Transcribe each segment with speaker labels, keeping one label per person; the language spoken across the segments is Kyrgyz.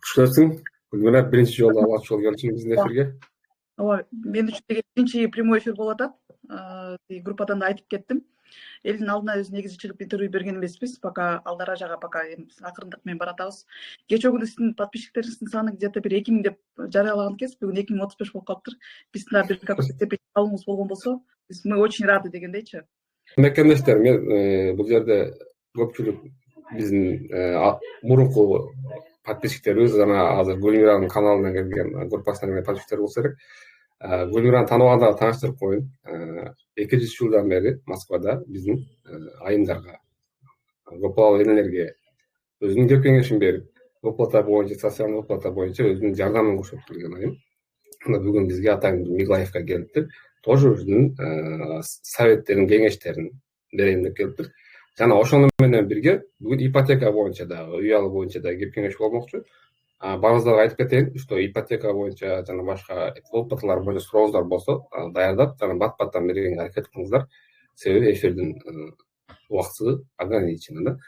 Speaker 1: Куштарсың, Гүлмира биринчи жолу алгач жолу келчүң биздин эфирге.
Speaker 2: Ооба, мен үчүн деген биринчи прямой эфир болуп атат. Группадан да айтып кеттим. Элдин алдына өзү негизи чыгып интервью берген эмеспиз, пока ал даражага пока акырындык менен баратабыз. Кечээ күнү сиздин подписчиктериңиздин саны где-то бир 2000 деп жарыялаган экенсиз. Бүгүн 2035 болуп калыптыр. Биздин дагы бир какой-то степень алымыбыз болгон болсо, мы очень рады дегендейчи.
Speaker 1: Мекендештер, мен бул жерде көпчүлүк биздин мурунку подписчиктерибиз жана азыр Гүлмиранын каналына келген, группасына келген подписчиктер болсо керек. Гүлмираны тааныбаганда тааныштырып коеюн. 2 жылдан бери Москвада биздин айымдарга, көпбалалуу энелерге өзүнүн кеп кеңешин берип, выплата боюнча, социалдык выплата боюнча өзүнүн жардамын көрсөтүп келген айым. Бүгүн бизге Атайын Миглаевка келиптир. Тоже өзүнүн советтерин, кеңештерин берейин деп келиптир. Жана ошону менен бирге бүгүн ипотека боюнча дагы, үй алуу боюнча дагы кеп кеңеш болмокчу. Баарыңыздарга айтып кетейин, что ипотека боюнча жана башка выплаталар боюнча сурооңуздар болсо, даярдап жана бат-баттан бергенге аракет кылыңыздар. Себеби эфирдин убакыты ограничен да.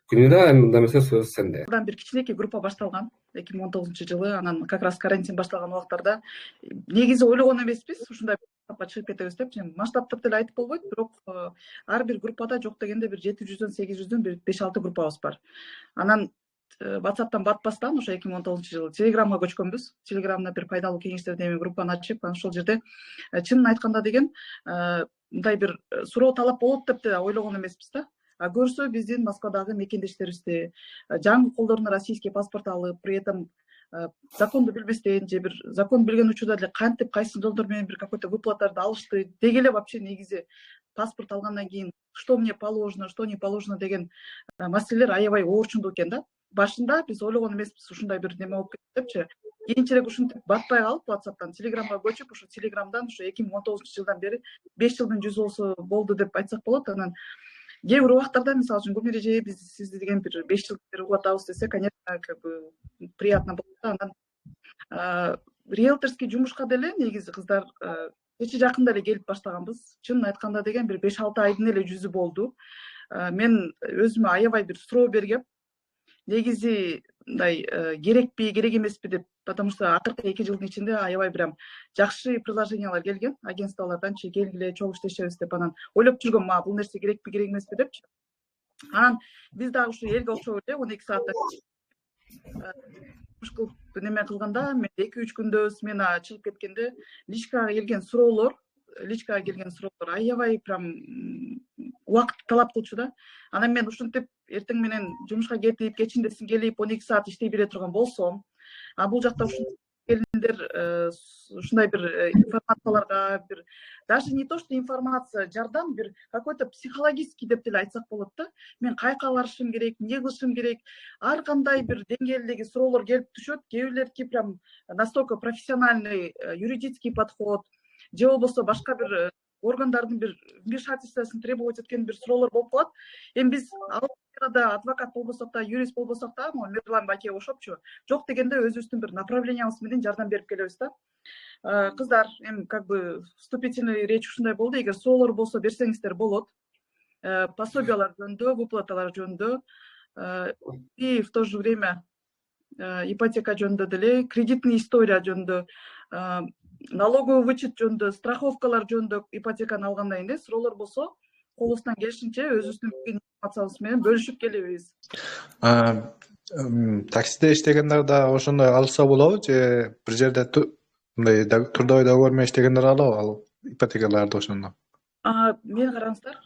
Speaker 1: Күнүдө мындай эмесе сөз сенде.
Speaker 2: Мындан бир кичинекей группа башталган 2019-жылы, анан как раз карантин башталган убактарда негизи ойлогон эмеспиз, ушундай масштабка чыгып кетебиз деп. Масштабтып деле айтып болбойт, бирок ар бир группада жок дегенде бир 700дөн 800дөн бир 5-6 группабыз бар. Анан WhatsApp'тан батпастан ошо 2019-жылы Telegramга көчкөнбүз. Telegramда бир пайдалуу кеңештерден эми группаны ачып, анан ошол жерде чынын айтканда деген мындай бир суроо талап болот деп да ойлогон эмеспиз да. Көрсө биздин Москвадагы мекендештерибизди жаңы колдоруна российский паспорт алып, при этом законду билбестен же бир закон билген учурда деле кантип кайсы жолдор менен бир какой-то выплатарды алышты, деги эле вообще негизи паспорт алгандан кийин что мне положено, что не положено деген маселелер аябай оорчундуу экен да. Башында биз ойлогон эмеспиз ушундай бир неме болуп кетти депчи. Кийинчерээк ушинтип батпай калып WhatsApp'тан Telegramга көчүп, ошо Telegram'дан ошо 2019-жылдан бери 5 жылдын жүзү болсо болду деп айтсак болот. Анан кээ бир убактарда мисалы үчүн Гүлмира эже биз сизди деген бир 5 жыл бери угатабыз десе, конечно, как бы приятно болот. Анан риэлторский жумушка деле негизи кыздар кече жакында эле келип баштаганбыз. Чынын айтканда деген бир 5-6 айдын эле жүзү болду. Мен өзүмө аябай бир суроо бергем. Негизи мындай керекпи, керек эмеспи деп, потому что акыркы 2 жылдын ичинде аябай прям жакшы предложениялар келген, агентстволордончу келгиле, чогуу иштешебиз деп. Анан ойлоп жүргөм, бул нерсе керекпи, керек эмеспи депчи. Анан биз дагы ушу элге окшоп эле 12 саатта кылып неме кылганда, мен 2-3 күндө смена чыгып кеткенде личкага келген суроолор аябай прям убакыт талап кылчу да. Анан мен ушинтип эртең менен жумушка кетип, кечиндесин келип 12 саат иштей бере турган болсом, бул жакта ушундай келиндер ушундай бир информацияларга, бир даже не то что информация, жардам, бир какой-то психологический деп деле айтсак болот да. Мен кайка барышым керек, эмне кылышым керек, ар кандай бир деңгээлдеги суроолор келип түшөт. Кээ бирлердики прям настолько профессиональный юридический подход, же болбосо башка бир органдардын бир вмешательствосын требовать эткен бир суроолор болуп калат. Эми биз да адвокат болбосок да, юрист болбосок да, Мирлан Бакеев ошопчу, жок дегенде өзүбүздүн бир направлениябыз менен жардам берип келебиз да. Кыздар, эми как бы вступительный речь ушундай болду. Эгер суроолор болсо берсеңиздер болот. Пособиялар жөнүндө, выплаталар жөнүндө и в то же время ипотека жөнүндө деле, кредитный история жөнүндө, налоговый вычет жөнүндө, страховкалар жөнүндө ипотеканы алгандан кийин суроолор болсо, колубуздан келишинче өзүбүздүн информациябыз менен бөлүшүп келебиз.
Speaker 3: Таксиде иштегендер да ошондой алса болобу же бир жерде мындай трудовой договор менен иштегендер алабы ал ипотекаларды ошондо?
Speaker 2: Мени караңыздар,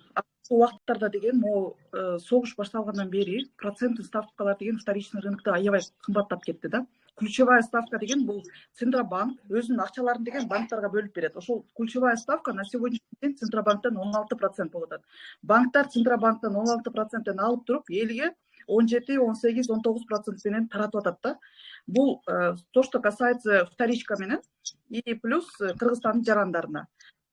Speaker 2: убакыттарда деген могу согуш башталгандан бери проценттик ставкалар деген вторичный рынокто аябай кымбаттап кетти да. Ключевая ставка деген бул Центробанк өзүнүн акчаларын деген банктарга бөлүп берет. Ошол ключевая ставка на сегодняшний день Центробанктан 16% болуп атат. Банктар Центробанктан 16%тен алып туруп, элге 17, 18, 19% менен таратып атат да. Бул то, что касается вторичка менен и плюс Кыргызстандын жарандарына.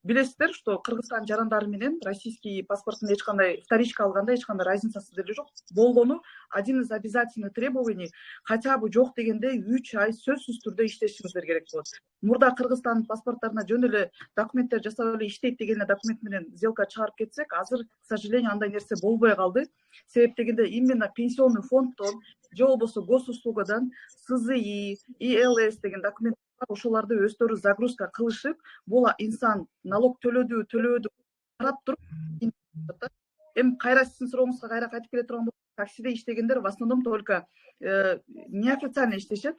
Speaker 2: Билесиздер, что Кыргызстан жарандары менен российский паспорттун эч кандай вторичка алганда эч кандай разницасы деле жок. Болгону один из обязательных требований хотя бы жок дегенде 3 ай сөзсүз түрдө иштешиңиздер керек болот. Мурда Кыргызстан паспорттарына жөн эле документтер жасап эле иштейт деген документ менен сделка чыгарып кетсек, азыр, к сожалению, андай нерсе болбой калды. Себеп дегенде именно пенсионный фонддон же болбосо госуслугадан СЗИ, ИЛС деген документ ошолорду өздөрү загрузка кылышып, бул инсан налог төлөөдү карап туруп, эми кайра сиздин сурооңузга кайра кайтып келе турган болсок, таксиде иштегендер в основном только неофициально иштешет.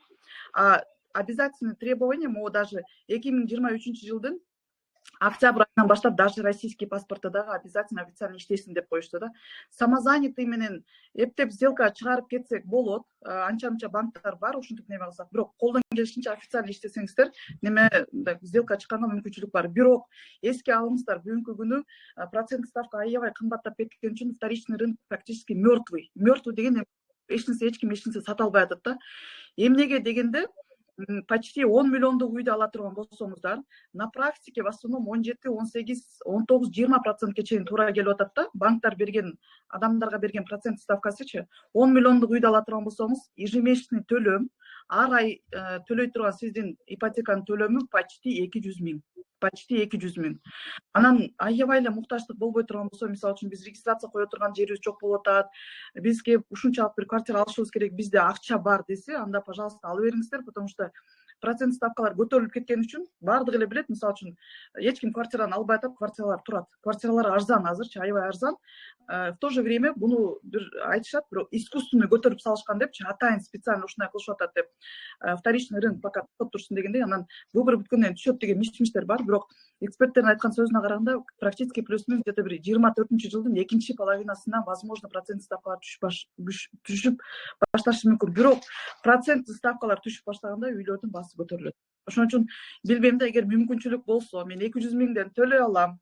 Speaker 2: А обязательное требование, могу даже 2023 жылдын октябрь айынан баштап даже российский паспортто дагы обязательно официально иштейсиң деп коюшту да. Самозанятый менен эптеп сделка чыгарып кетсек болот. Анча-мынча банктар бар, ушинтип неме кылсак, бирок колдон келишинче официально иштесеңиздер, неме сделка чыкканга мүмкүнчүлүк бар. Бирок эске алыңыздар, бүгүнкү күнү процент ставка аябай кымбаттап кеткен үчүн вторичный рынок практически мертвый. Мертвый деген эч ким эч нерсе сата албай атат да. Эмнеге дегенде, почти 10 миллиондук үйдү ала турган болсоңуздар, на практике в основном 17, 18, 19, 20%ке чейин туура келип атат да. Банктар берген, адамдарга берген процент ставкасычы 10 миллиондук үйдү ала турган болсоңуз, ежемесячный төлөм, ар ай төлөй турган сиздин ипотеканын төлөмү почти 200 миң. Почти 200 миң. Анан аябай эле муктаждык болбой турган болсо, мисалы үчүн биз регистрация кое турган жерибиз жок болуп атат, бизге ушунчалык бир квартира алышыбыз керек, бизде акча бар десе, анда, пожалуйста, ала бериңиздер, потому что процент ставкалар көтөрүлүп кеткен үчүн баардыгы эле билет, мисалы үчүн эч ким квартираны албай атат, квартиралар турат. Квартиралар арзан азырчы, аябай арзан. В то же время буну бир айтышат, бирок искусственный көтөрүп салышкан депчи, атайын специально ушундай кылышып атат деп. Вторичный рынок пока токтоп турсун дегенде, анан выбор бүткөндөн түшөт деген миш-миштер бар, бирок эксперттердин айткан сөзүнө караганда, практически плюс-минус где-то бир 24-жылдын экинчи половинасынан возможно процент ставкалар түшүп башташы мүмкүн. Бирок процент ставкалар түшүп баштаганда үйлөрдүн баасы көтөрүлөт. Ошон үчүн билбейм да, эгер мүмкүнчүлүк болсо, мен 200 миңден төлөй алам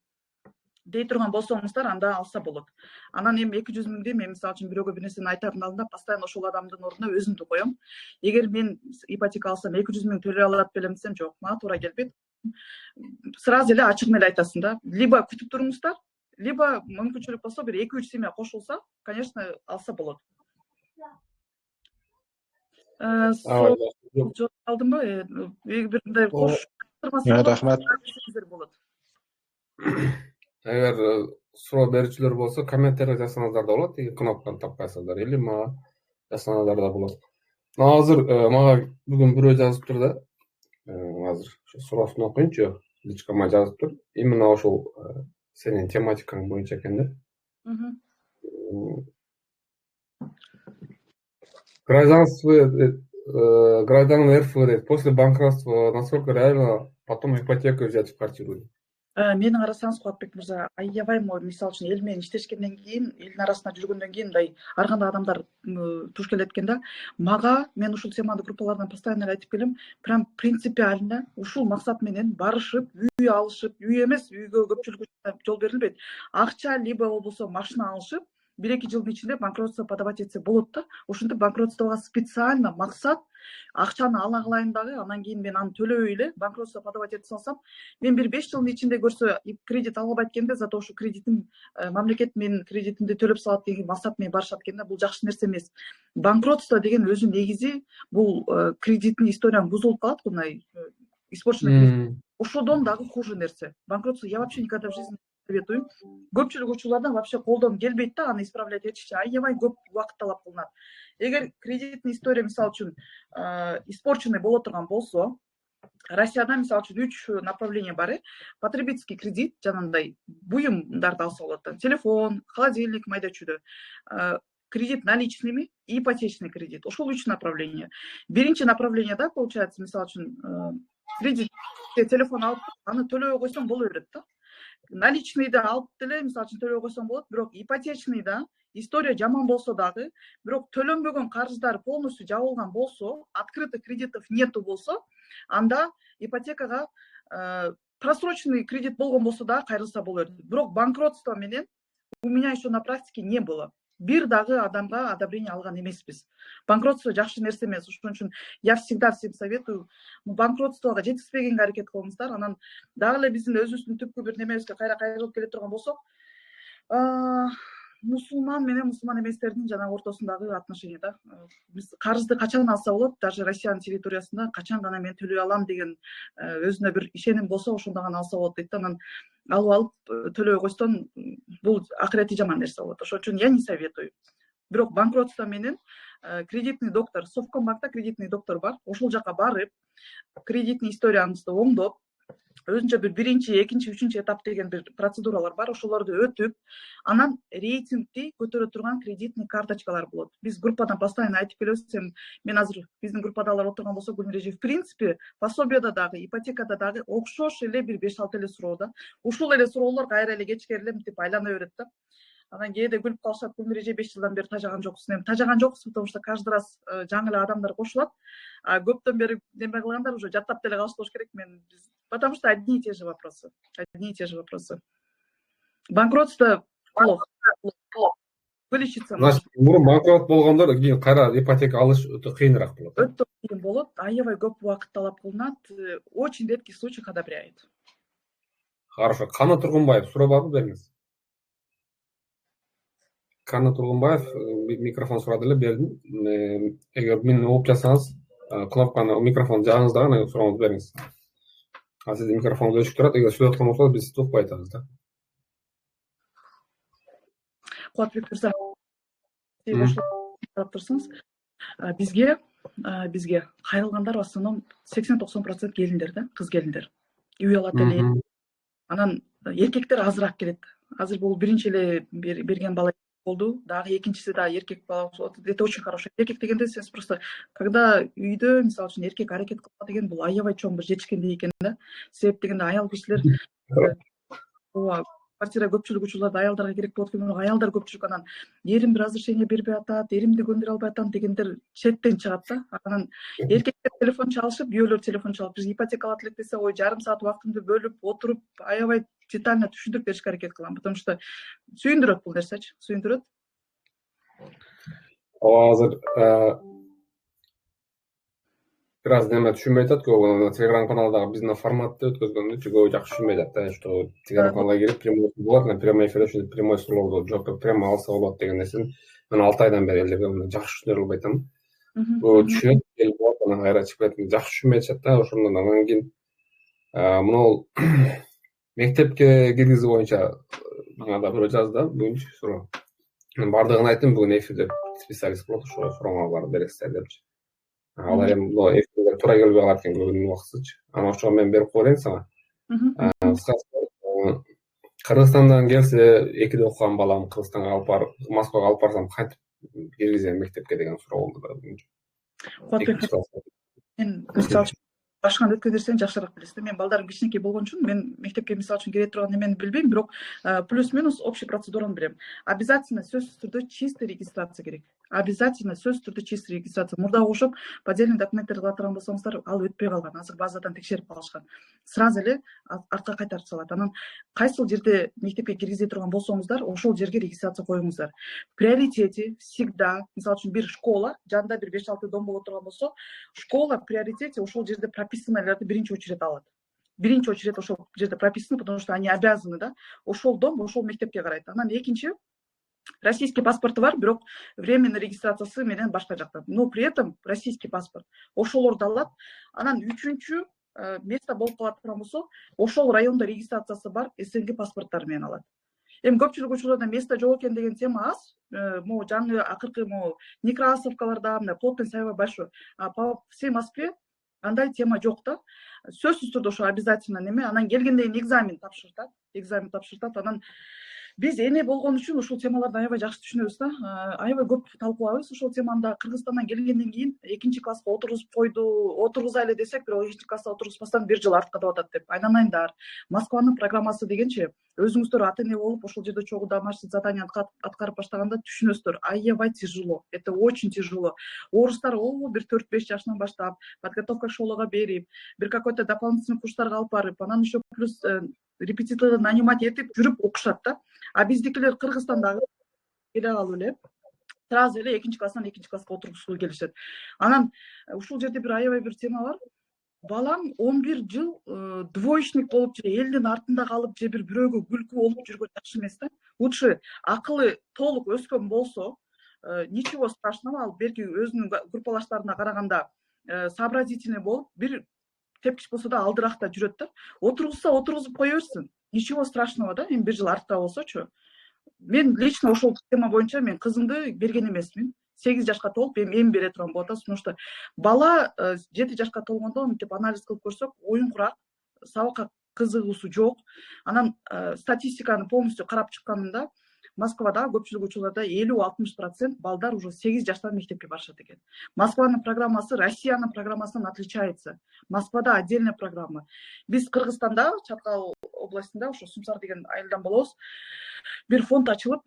Speaker 2: дей турган болсоңуздар, анда алса болот. Анан эми 200 миңди мен мисалы үчүн бирөөгө бир нерсени айтардын алдында постоянно ошол адамдын ордуна өзүмдү коем. Эгер мен ипотека алсам 200 миң төлөй алат белем десем, жок, мага туура келбейт. Сразу эле ачык эле айтасың да. Либо күтүп туруңуздар, либо мүмкүнчүлүк болсо бир 2-3 семья кошулса, конечно, алса болот. Жооп алдымбы? Бир мындай кош
Speaker 3: рахмат.
Speaker 2: болот.
Speaker 1: Эгер суроо берүүчүлөр болсо, комменттерге жазсаңыздар да болот, кнопканы таппайсыздар, или мага жазсаңыздар да болот. Азыр мага бүгүн бирөө жазып тур да. Азыр суроосун окуйнчу, личкама жазып тур. Именно ошол сенин тематикаң боюнча экен да. Гражданин РФ после банкротства насколько реально потом ипотеку взять в квартиру?
Speaker 2: Менин карасаңыз, Кубатбек мырза, аябай мисалы үчүн эл менен иштешкенден кийин, элдин арасында жүргөндөн кийин мындай ар кандай адамдар туш келет экен да. Мага, мен ушул темадык группалардан постоянно айтып келем, прям принципиально ушул максат менен барышып, үй алышып, үй эмес, үйгө көпчүлүк жол берилбейт. Акча либо болбосо машина алышып, 1-2 жылдын ичинде банкротство подавать этсе болот да. Ушинтип банкротствого специально максат акчаны ала кылайын дагы, анан кийин мен аны төлөбөй эле банкротство подавать этип салсам, мен бир 5 жылдын ичинде көрсө кредит албайт экенде, зато ушу кредитим мамлекет менин кредитимди төлөп салат деген максат менен барышат экен да. Бул жакшы нерсе эмес. Банкротство деген өзү негизи бул кредиттин историяң бузулуп калат, мындай испорченный. Ошодон дагы хуже нерсе. Банкротство я вообще никогда в жизни советую. Көпчүлүк учурларда вообще колдон келбейт да, аны исправлять этишчи аябай көп убакыт талап кылынат. Эгер кредиттин история мисалы үчүн испорченный боло турган болсо, Россияда мисалы үчүн 3 направление бар. Потребительский кредит, жанагындай буюмдарды алса болот. Телефон, холодильник, майда чүйдө. Кредит наличными и ипотечный кредит. Ошол 3 направление. Биринчи направление да, получается, мисалы үчүн кредит, телефон алып, аны төлөбөй койсоң боло берет да. Наличный да алып деле, мисалы үчүн төлөбөй койсоң болот, бирок ипотечный да история жаман болсо дагы, бирок төлөнбөгөн карыздар полностью жабылган болсо, открытых кредитов нету болсо, анда ипотекага просроченный кредит болгон болсо да кайрылса болот. Бирок банкротство менен у меня еще на практике не было. бир дагы адамга одобрение алган эмеспиз. Банкротство жакшы нерсе эмес. Ошон үчүн я всегда всем советую банкротствого жетишпегенге аракет кылыңыздар. Анан дагы эле биздин өзүбүздүн түпкү бир немебизге кайрылып келе турган болсок, мусулман менен мусулман эместердин жанагы ортосундагы отношения да. Биз карызды качан алса болот, даже Россиянын территориясында качан гана мен төлөй алам деген өзүнө бир ишеним болсо ошондо гана алса болот дейт да. Анан алып төлөбөй койсоң бул акырети жаман нерсе болот. Ошон үчүн я не советую. Бирок банкротство менен кредитный доктор, Совкомбанкта кредитный доктор бар. Ошол жака барып, кредитный историяңызды оңдоп, өзүнчө бир биринчи, экинчи, үчүнчү этап деген бир процедуралар бар. Ошолорду өтүп, анан рейтингди көтөрө турган кредитный карточкалар болот. Биз группадан постоянно айтып келебиз. Мен азыр биздин группадагылар отурган болсо, Гүлмире, в принципе, пособияда дагы, ипотекада дагы окшош эле бир 5-6 эле суроо да. Ушул эле суроолор кайра эле кечке эле мынтип айлана берет да. Анан кээде күлүп калышат, Гүлмире, 5 жылдан бери тажаган жоксуң. Эми тажаган жоксуң, потому что каждый раз жаңы эле адамдар кошулат. А көптөн бери неме кылгандар уже жаттап деле калышты болуш керек. Потому что одни и те же вопросы. Одни и те же вопросы. Банкротство плохо. Вылечиться.
Speaker 1: Значит, мурун банкрот болгондор кийин кайра ипотека алыш өтө кыйыныраак болот.
Speaker 2: Өтө кыйын болот. Аябай көп убакыт талап кылынат. Очень редкий случай одобряет.
Speaker 1: Хорошо. Кана Тургунбаев суроо барбы, бериңиз. Кана Тургунбаев микрофон сурады эле, бердим. Эгер мени угуп жатсаңыз, кнопканы микрофон жагыңыздагы сурооңузду бериңиз. Сиздин микрофонуңуз өчүк турат. Эгер сүйлөп аткан болсоңуз, биз укпай атабыз да.
Speaker 2: Кубатбек мырза, турсаңыз, бизге кайрылгандар в основном 80-90% келиндер да, кыз келиндер. Үй алат эле. Анан эркектер азыраак келет. Азыр бул биринчи эле берген бала болду, дагы экинчиси да эркек бала болот. Это очень хорошо. Эркек дегенде сиз просто когда үйдө, мисалы үчүн, эркек аракет кылат деген бул аябай чоң бир жетишкендик экен да. Себеп дегенде аял кишилер квартира көпчүлүк учурларда аялдарга керек болот, бирок аялдар көпчүлүк анан эрим бир разрешение бербей атат, эримди көндүрө албай атам дегендер четтен чыгат да. Анан эркектер телефон чалышып, күйөөлөр телефон чалып, биз ипотека алат элек десе, ой, жарым саат убактымды бөлүп отуруп, аябай детально түшүндүрүп беришке аракет кылам, потому что сүйүндүрөт бул нерсечи, сүйүндүрөт.
Speaker 1: Азыр бир аз неме түшүнбөй атат, көбү Telegram каналдагы биздин форматты өткөзгөндү көбү жакшы түшүнбөй атат да, что Telegram каналга кирип прямой болот, прямой эфирде ушинтип прямой суроолорду жооп прямо алса болот деген нерсени мен 6 айдан бери элдерге жакшы түшүнө албай атам. Бул түшүнөт, эл болот, анан кайра чыгып кетет, жакшы түшүнбөй атышат да. Ошондон анан кийин мына мектепке киргизүү боюнча мага бирөө жазды, бүгүнчү суроо. Мен бардыгын айттым, бүгүн эфирде специалист болот, ошо сурооңа барып бересиздер депчи. Алар эми эфирге туура келбей калат экен көбүнүн убактысычы. Анан ошого мен берип коеюн сага. Кыргызстандан келсе, 2де окуган балам Кыргызстанга алып барып, Москвага алып барсам кантип киргизем мектепке деген суроо болду бүгүнчү.
Speaker 2: Мен мисалы үчүн башканы өткөндөрсен жакшыраак билесиз да. Мен балдарым кичинекей болгон үчүн мен мектепке мисалы үчүн кире турган эмени билбейм, бирок плюс-минус общий процедураны билем. Обязательно сөзсүз түрдө чистый регистрация керек. Обязательно сөзсүз түрдө чистый регистрация. Мурда окшоп, поддельный документтерди кыла турган болсоңуздар, ал өтпөй калган. Азыр базадан текшерип калышкан. Сразу эле артка кайтарып салат. Анан кайсыл жерде мектепке киргизе турган болсоңуздар, ошол жерге регистрация коюңуздар. В приоритете всегда, мисалы үчүн, бир школа, жанында бир 5-6 дом боло турган болсо, школа в приоритете ошол жерде прописанныйларды биринчи очередь алат. Биринчи очередь ошол жерде прописаны, потому что они обязаны да. Ошол дом, ошол мектепке карайт. Анан экинчи, российский паспорты бар, бирок временный регистрациясы менен башка жакта. Но при этом российский паспорт. Ошолорду алат. Анан үчүнчү место болуп калат турган болсо, ошол райондо регистрациясы бар СНГ паспорттары менен алат. Эми көпчүлүк учурларда место жок экен деген тема аз. Могу жаңы акыркы Некрасовкаларда, Плотный, Саевой, Большой. А по всей Москве андай тема жок да. Сөзсүз түрдө ошо обязательно неме, анан келгенден кийин экзамен тапшыртат. Анан биз эне болгон үчүн ушул темаларды аябай жакшы түшүнөбүз да. Аябай көп талкуулайбыз ушул теманы. Кыргызстандан келгенден кийин 2-класска отургузуп койду, отургузайлы десек, бирок 2-класска отургузбастан 1 жыл артка деп атат деп. Айнанайындар. Москванын программасы дегенчи, өзүңүздөр ата эне болуп ошол жерде чогуу домашний задание аткарып баштаганда түшүнөсүздөр. Аябай тяжело. Это очень тяжело. Орустар бир 4-5 жашынан баштап подготовка к школага берип, бир какой-то дополнительный курстарга алып барып, анан еще плюс репетиторду нанимать этип жүрүп окушат да. А биздикилер Кыргызстандагы келе калып эле сразу эле экинчи класстан экинчи класска отургузгула келишет. Анан ушул жерде бир аябай бир тема бар. Балам 11 жыл двоечник болуп же элдин артында калып же бирөөгө күлкү болуп жүргөн жакшы эмес да. Лучше акылы толук өскөн болсо, ничего страшного, ал берки өзүнүн группалаштарына караганда сообразительный болуп, бир тепкич болсо да алдыракта жүрөт да. Отургузуп кое берсин. Ничего страшного да, эми 1 жыл артта болсочу. Мен лично ошол тема боюнча мен кызымды берген эмесмин. 8 жашка толуп эми бере турган болот, потому что бала 7 жашка толгондо мынтип анализ кылып көрсөк, оюнкурак, сабакка кызыгуусу жок. Анан статистиканы полностью карап чыкканымда Москвада көпчүлүк учурларда 50-60% балдар уже 8 жаштан мектепке барышат экен. Москванын программасы Россиянын программасынан отличается. Москвада отдельная программа. Биз Кыргызстанда, Чаткал областында, ошо Сумсар деген айылдан болобуз. Бир фонд ачылып,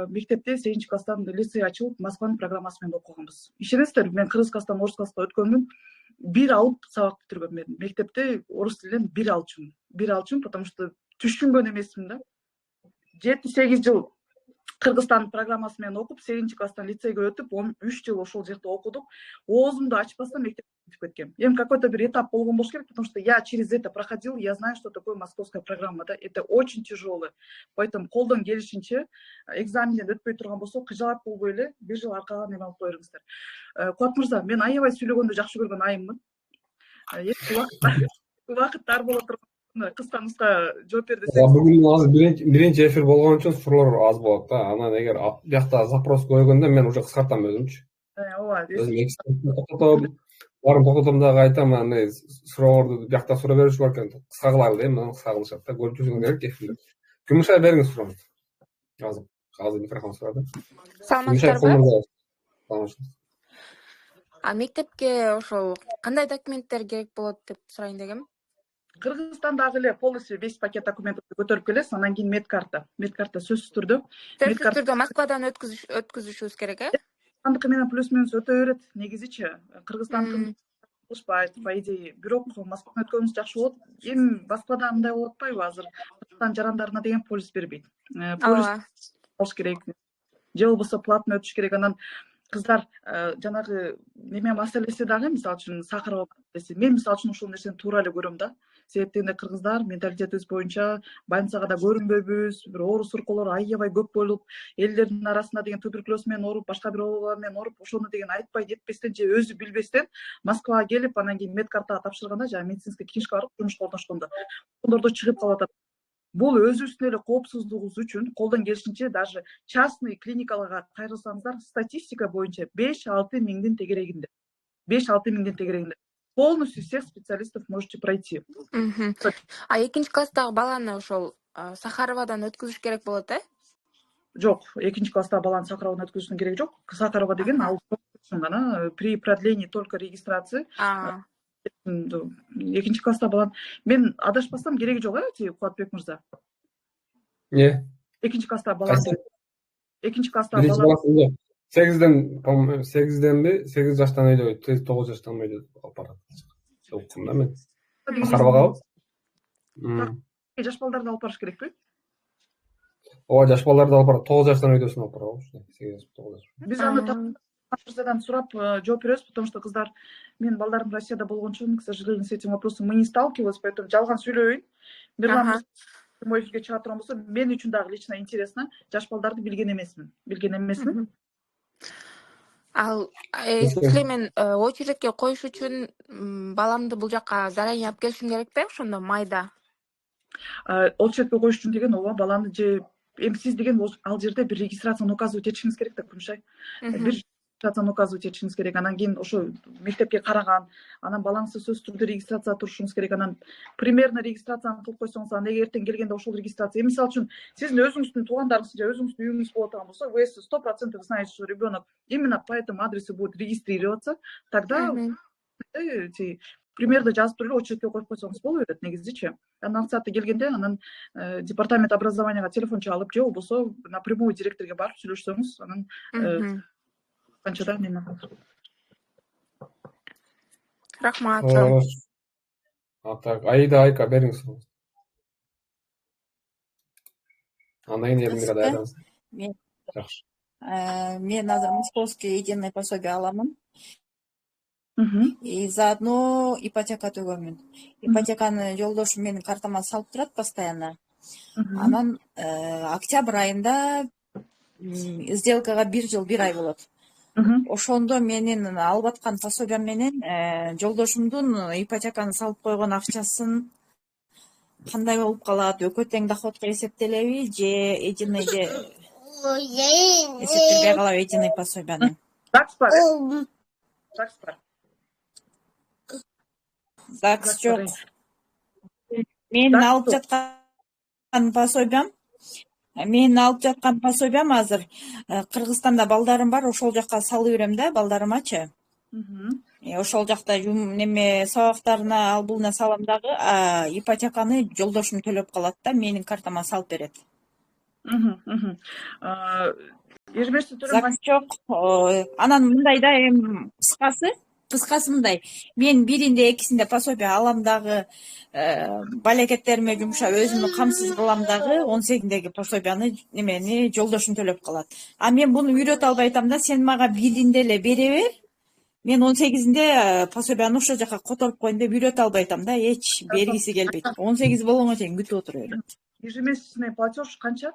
Speaker 2: мектепте 8 класстан лицей ачылып, Москванын программасы менен окуганбыз. Ишенесиздерби, мен Кыргыз класстан орус класска өткөнмүн. 1 алып сабак бүтүргөм мен. Мектепте орус тилинен 1 алчумун, потому что түшүнгөн эмесмин да. 7-8 жыл Кыргызстан программасы менен окуп, 8 класстан лицейге өтүп, 13 жыл ошол жерде окудук. Оозумду ачпастан мектепке өтүп кеткем. Эми какой-то бир этап болгон болуш керек, потому что я через это проходил, я знаю, что такое московская программа, да. Это очень тяжело. Поэтому колдон келишинче экзаменден өтпөй турган болсо, кыжалат болбой эле 1 жыл аркага неме алып кое бериңиздер. Кубат мырза, мен аябай сүйлөгөндү жакшы көргөн айыммын. Убакыт тар боло турган кыска жооп бер десең.
Speaker 1: Бүгүн азыр биринчи эфир болгон үчүн суроолор аз болот да. Анан эгер биякта запрос койгондо мен уже кыскартам өзүмчү.
Speaker 2: Ооба.
Speaker 1: Өзүм барын токотом дагы айтам, аны суроолорду биякта суроо берүүчү бар экен. Кыска кылайлы дейм, анан кыска кылышат да. Көрүп жүрсүң керек эфирде. Күмүшай бериңиз сурооңузду. Азыр микрофон сурады.
Speaker 4: Саламатсыздарбы? Мектепке ошол кандай документтер керек болот деп сурайын дегем.
Speaker 2: Кыргызстандагы эле полностью весь пакет документтерди көтөрүп келесиз, анан кийин медкарта сөзсүз түрдө.
Speaker 4: Сөзсүз түрдө Москвадан өткүзүшүбүз керек,
Speaker 2: Кыргызстандыкы менен плюс-минус өтө берет. Негизичи Кыргызстандыкы кылышпайт, по идее. Бирок Москвадан өткөнүбүз жакшы болот. Эми Москвада мындай болуп атпайбы азыр? Кыргызстан жарандарына деген полис бербейт. Полис алыш керек. Же болбосо платно өтүш керек. Анан кыздар жанагы неме маселеси дагы, мисалы үчүн Сахарова маселеси. Мен мисалы үчүн ушул нерсени туура эле көрөм да. Себептен кыргыздар менталитетибиз боюнча больницага да көрүнбөйбүз, бир оору суркуулар аябай көп болуп, элдердин арасында деген туберкулез менен ооруп, башка бир оорулар менен ооруп, ошону деген айтпай жетпестен же өзү билбестен Москвага келип, анан кийин медкартага тапшырганда, жана медицинский книжка барып жумушка орношкондо, ондордо чыгып калып атат. Бул өзүбүздүн эле коопсуздугубуз үчүн колдон келишинче даже частный клиникаларга кайрылсаңыздар, статистика боюнча 5-6 миңдин тегерегинде. 5-6 миңдин тегерегинде. Полностью всех специалистов можете пройти.
Speaker 4: Экинчи класстагы баланы ошол Сахаровадан өткүзүш керек болот,
Speaker 2: Жок, экинчи класстагы баланы Сахаровадан өткүзүүнүн кереги жок. Сахарова деген ал гана при продлении только регистрации. Экинчи класстагы баланы мен адашпасам кереги жок, Кубатбек мырза. Экинчи класстагы баланы. Экинчи класстагы баланы
Speaker 1: 8денби 8 жаштан өйдө 9 жаштан өйдө алып барат. Окудум да мен. Сахаровага алып.
Speaker 2: Жаш балдарды алып барыш керекпи?
Speaker 1: Ооба, жаш балдарды алып барат. 9 жаштан өйдөсүн алып барабы? 8-9 жаш.
Speaker 2: Биз аны Мырзадан сурап жооп беребиз, потому что кыздар, мен балдарым Россияда болгон үчүн, к сожалению, с этим вопросом мы не сталкивались, поэтому жалган сүйлөбөйүн. Мирлан мой эфирге чыга турган болсо, мен үчүн дагы лично интересно, жаш балдарды билген эмесмин.
Speaker 4: Ал эсептейм мен очередке коюш үчүн баламды бул жака заранее алып келишим керекпи, ошондо майда?
Speaker 2: Очередке коюш үчүн деген ооба, баланы же эми сиз деген ал жерде бир регистрацияны указывать этишиңиз керек да, Күмүшай. Бир регистрацияны указывать этишиңиз керек. Анан кийин ошо мектепке караган, анан балаңызды сөзсүз түрдө регистрацияга турушуңуз керек. Анан примерно регистрацияны кылып койсоңуз, анан эртең келгенде ошол регистрация. Мисалы үчүн сиздин өзүңүздүн туугандарыңыз же өзүңүздүн үйүңүз боло турган болсо, вы 100% знаете, что ребенок именно по этому адресу будет регистрироваться, тогда примерно жазып туруп очередке коюп койсоңуз боло берет негизичи. Анан сааты келгенде анан департамент образованияга телефон чалып же болбосо напрямую директорге барып сүйлөшсөңүз, анан канчада неме кылат.
Speaker 4: Рахмат.
Speaker 1: Так, Аида Айка бериңиз. Андан кийин Элмирада айтабыз.
Speaker 5: Мен
Speaker 1: Жакшы.
Speaker 5: Мен азыр московский единый пособие аламын.
Speaker 2: Мгм.
Speaker 5: И заодно ипотека төгөмүн. Ипотеканы жолдошум менин картама салып турат постоянно.
Speaker 2: Мгм.
Speaker 5: Анан октябрь айында сделкага 1 жыл 1 ай болот.
Speaker 2: Мгм.
Speaker 5: Ошондо менин алып аткан пособиям менен жолдошумдун ипотеканы салып койгон акчасын кандай болуп калат? Экөө тең доходко эсептелеби же единыйде эсептелбей калабы единый пособияны?
Speaker 2: ЗАГС бар, ЗАГС бар.
Speaker 5: ЗАГС жок.
Speaker 2: ЗАГС
Speaker 5: Менин
Speaker 2: ЗАГС
Speaker 5: алып
Speaker 2: жок.
Speaker 5: жаткан пособиям азыр Кыргызстанда балдарым бар, ошол жака салып берем да балдарымачы.
Speaker 2: Мгм.
Speaker 5: Ошол жакта неме сабактарына албулуна салам дагы, ипотеканы жолдошум төлөп калат да, менин картама салып берет.
Speaker 2: Мгм. Мгм. Ежемесячный төлем
Speaker 5: ЗАГС жок. Анан мындай да, эми кыскасы мындай. Мен биринде, экисинде пособие алам дагы, балекеттериме жумшап өзүмдү камсыз кылам дагы, 18-деги пособияны немени жолдошум төлөп калат. А мен буну үйрөтө албай атам да, сен мага биринде эле бере бер. Мен 18-нде пособияны ошол жака которуп коеюн деп үйрөтө албай атам да, эч бергиси келбейт. 18 болгонго чейин күтүп отура берет.
Speaker 2: Ежемесячный платеж канча?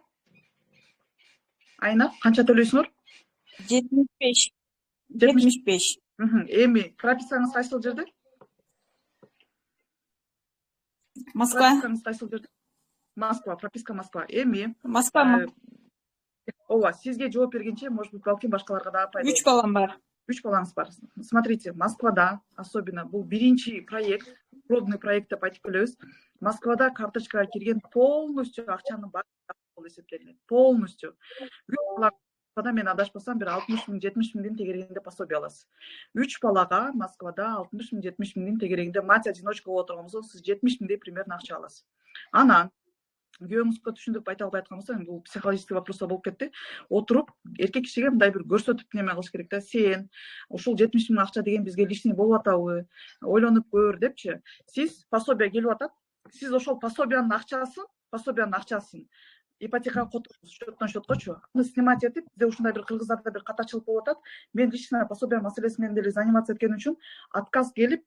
Speaker 2: Айына канча төлөйсүңөр?
Speaker 5: 75.
Speaker 2: Мгм. Эми пропискаңыз кайсыл жерде?
Speaker 5: Москва.
Speaker 2: Пропискаңыз кайсыл жерде? Москва, прописка Москва. Эми
Speaker 5: Москва.
Speaker 2: ооба, сизге жооп бергенче, может быть, балким башкаларга да пайда.
Speaker 5: 3 балам бар.
Speaker 2: 3 балаңыз бар. Смотрите, Москвада, особенно бул биринчи проект, пробный проект деп айтып келебиз. Москвада карточкага кирген полностью акчанын баары болуп эсептелинет. Полностью. Москвада мен адашпасам бир 60 миң, 70 миңдин тегерегинде пособие аласыз. 3 балага Москвада 60 миң, 70 миңдин тегерегинде мать-одиночка болуп отурган болсо, сиз 70 миңдей примерно акча аласыз. Анан күйөөңүзгө түшүндүрүп айта албай аткан болсом, бул психологический вопрос болуп кетти. Отуруп, эркек кишиге мындай бир көрсөтүп неме кылыш керек да. Сен ушул 70 миң акча деген бизге лишний болуп атабы? Ойлонуп көр депчи. Сиз пособие келип атат. Сиз ошол пособиянын акчасын ипотекага которуп счеттон счеткочу. Аны снимать этип, бизде ушундай бир кыргыздарда бир катачылык болуп атат. Мен личный пособие маселеси менен деле заниматься эткени үчүн отказ келип,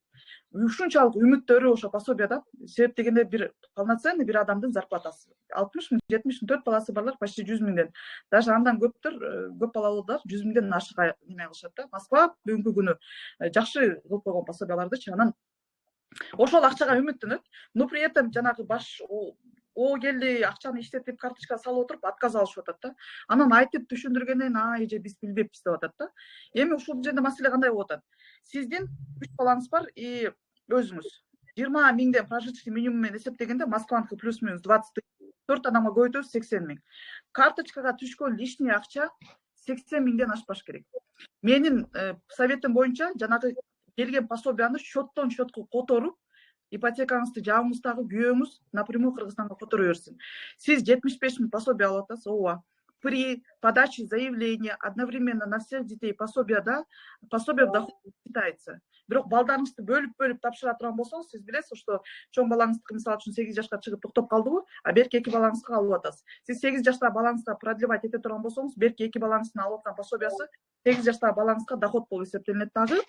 Speaker 2: ушунчалык үмүттөрү ошо пособияда. Себеп дегенде бир полноценный бир адамдын зарплатасы 60 миң, 70 миң, 4 баласы барлар почти 100 миңден. Даже андан көп балалуулар 100 миңден ашык неме кылышат да. Москва бүгүнкү күнү жакшы кылып койгон пособиялардычы. Анан ошол акчага үмүттөнөт, но при этом жанагы баш о келди, акчаны иштетип карточкага салып отуруп отказ алышып атат да. Анан айтып түшүндүргөндөн эже биз билбеппиз деп атат да. Эми ушул жерде маселе кандай болуп атат? Сиздин 3 балаңыз бар и өзүңүз 20 миңден прожиточный минимум менен эсептегенде Москваныкы плюс-минус 20, 4 адамга көбөйтөбүз 80 миң. Карточкага түшкөн лишний акча 80 миңден ашпаш керек. Менин советим боюнча жанагы келген пособияны счеттон счетко которуп, ипотекаңызды жабыңыздагы күйөөңүз напрямую Кыргызстанга которо берсин. Сиз 75 миң пособие алып атасыз, ооба. При подаче заявления одновременно на всех детей пособие в доход считается. Бирок балдарыңызды бөлүп тапшыра турган болсоңуз, сиз билесиз, что чоң балаңыздыкы мисалы үчүн 8 жашка чыгып токтоп калдыбы, а берки 2 балаңызга алып атасыз. Сиз 8 жаштагы балаңызга продлевать эте турган болсоңуз, берки 2 балаңыздын алып аткан пособиясы 8 жаштагы балаңызга доход болуп эсептелинет дагы.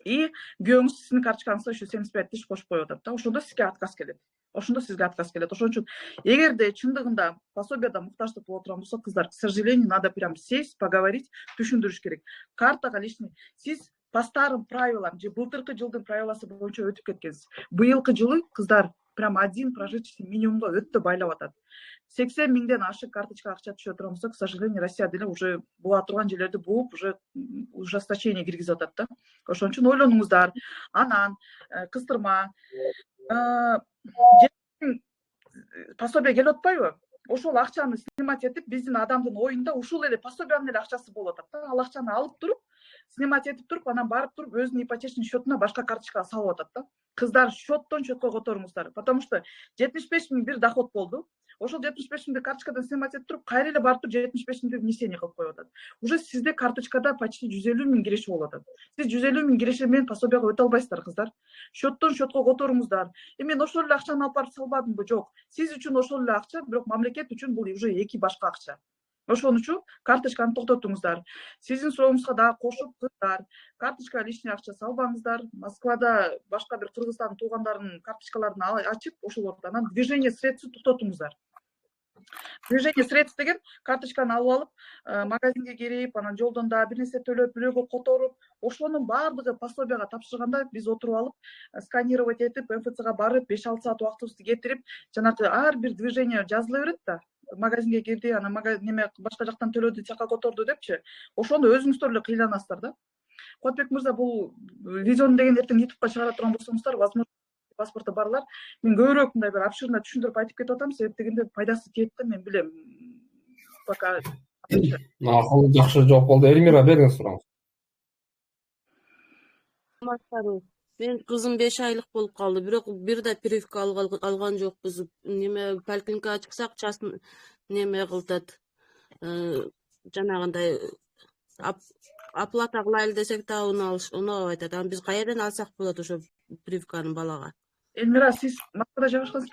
Speaker 2: И күйөөңүз сиздин карточкаңызга еще 75 тысяч кошуп коюп атат да. Ошондо сизге отказ келет. Ошондо үчүн эгерде чындыгында пособияда муктаждык боло турган болсо, кыздар, к сожалению, надо прям сесть, поговорить, түшүндүрүш керек. Картага лишний сиз по старым правилам, же былтыркы жылдын правиласы боюнча өтүп кеткенсиз. Быйылкы жылы кыздар прям один прожиточный минимумга өтө байлап атат. 80 миңден ашык карточка акча түшө турган болсо, к сожалению, Россия деле уже була турган жерлерди бууп, уже ужесточение киргизип атат да. Ошон үчүн ойлонуңуздар. Анан кыстырма пособие келип атпайбы? Ошол акчаны снимать этип, биздин адамдын оюнда ушул эле пособиянын эле акчасы болуп атат да. Ал акчаны алып туруп, снимать этип туруп, анан барып туруп өзүнүн ипотечный счетуна башка карточкага салып атат да. Кыздар, счеттон счетко которуңуздар. Потому что 75 миң бир доход болду. Ошол 75 миңди карточкадан снимать этип туруп, кайра эле барып туруп 75 миңди внесение кылып коюп атат. Уже сизде карточкада почти 150 миң киреши болуп атат. Сиз 150 миң киреши менен пособияга өтө албайсыздар, кыздар. Счеттон счетко которуңуздар. Мен ошол эле акчаны алып барып салбадымбы? Жок. Сиз үчүн ошол эле акча, бирок мамлекет үчүн бул уже эки башка акча. Ошон үчүн карточканы токтотуңуздар. Сиздин сурооңузга дагы кошуп, кыздар, карточка лишний акча салбаңыздар. Москвада башка бир Кыргызстандын туугандарынын карточкаларын ачып, ошолордон анан движение средств токтотуңуздар. Движение средств деген карточканы алып алып, магазинге кирип, анан жолдон дагы бир нерсе төлөп, бирөөгө которуп, ошонун баардыгы пособияга тапшырганда биз отуруп алып, сканировать этип, МФЦга барып, 5-6 саат убактыбызды кетирип, жанагы ар бир движение жазыла берет да. Магазинге кирди, анан неме башка жактан төлөдү, тияка которду депчи. Ошондо өзүңүздөр эле кыйланасыздар да. Куатбек мырза, бул видеону деген эртең YouTubeга чыгара турган болсоңуздар, возможно, паспорту барлар мен көбүрөөк мындай бир обширно түшүндүрүп айтып кетип атам, себеп дегенде пайдасы тиет да, мен билем. Пока
Speaker 1: Акыл жакшы жооп болду. Эльмира, бериңиз сурооңуз.
Speaker 6: Мен кызым 5 айлык болуп калды, бирок бир да прививка алган жокпуз. Неме поликлиникага чыксак, частный неме кылтат. Жанагындай оплата кылайлы десек да уну айтат. Анан биз каерден алсак болот ошо прививканы балага?
Speaker 2: Эльмира, сиз Москвада жашашсыз?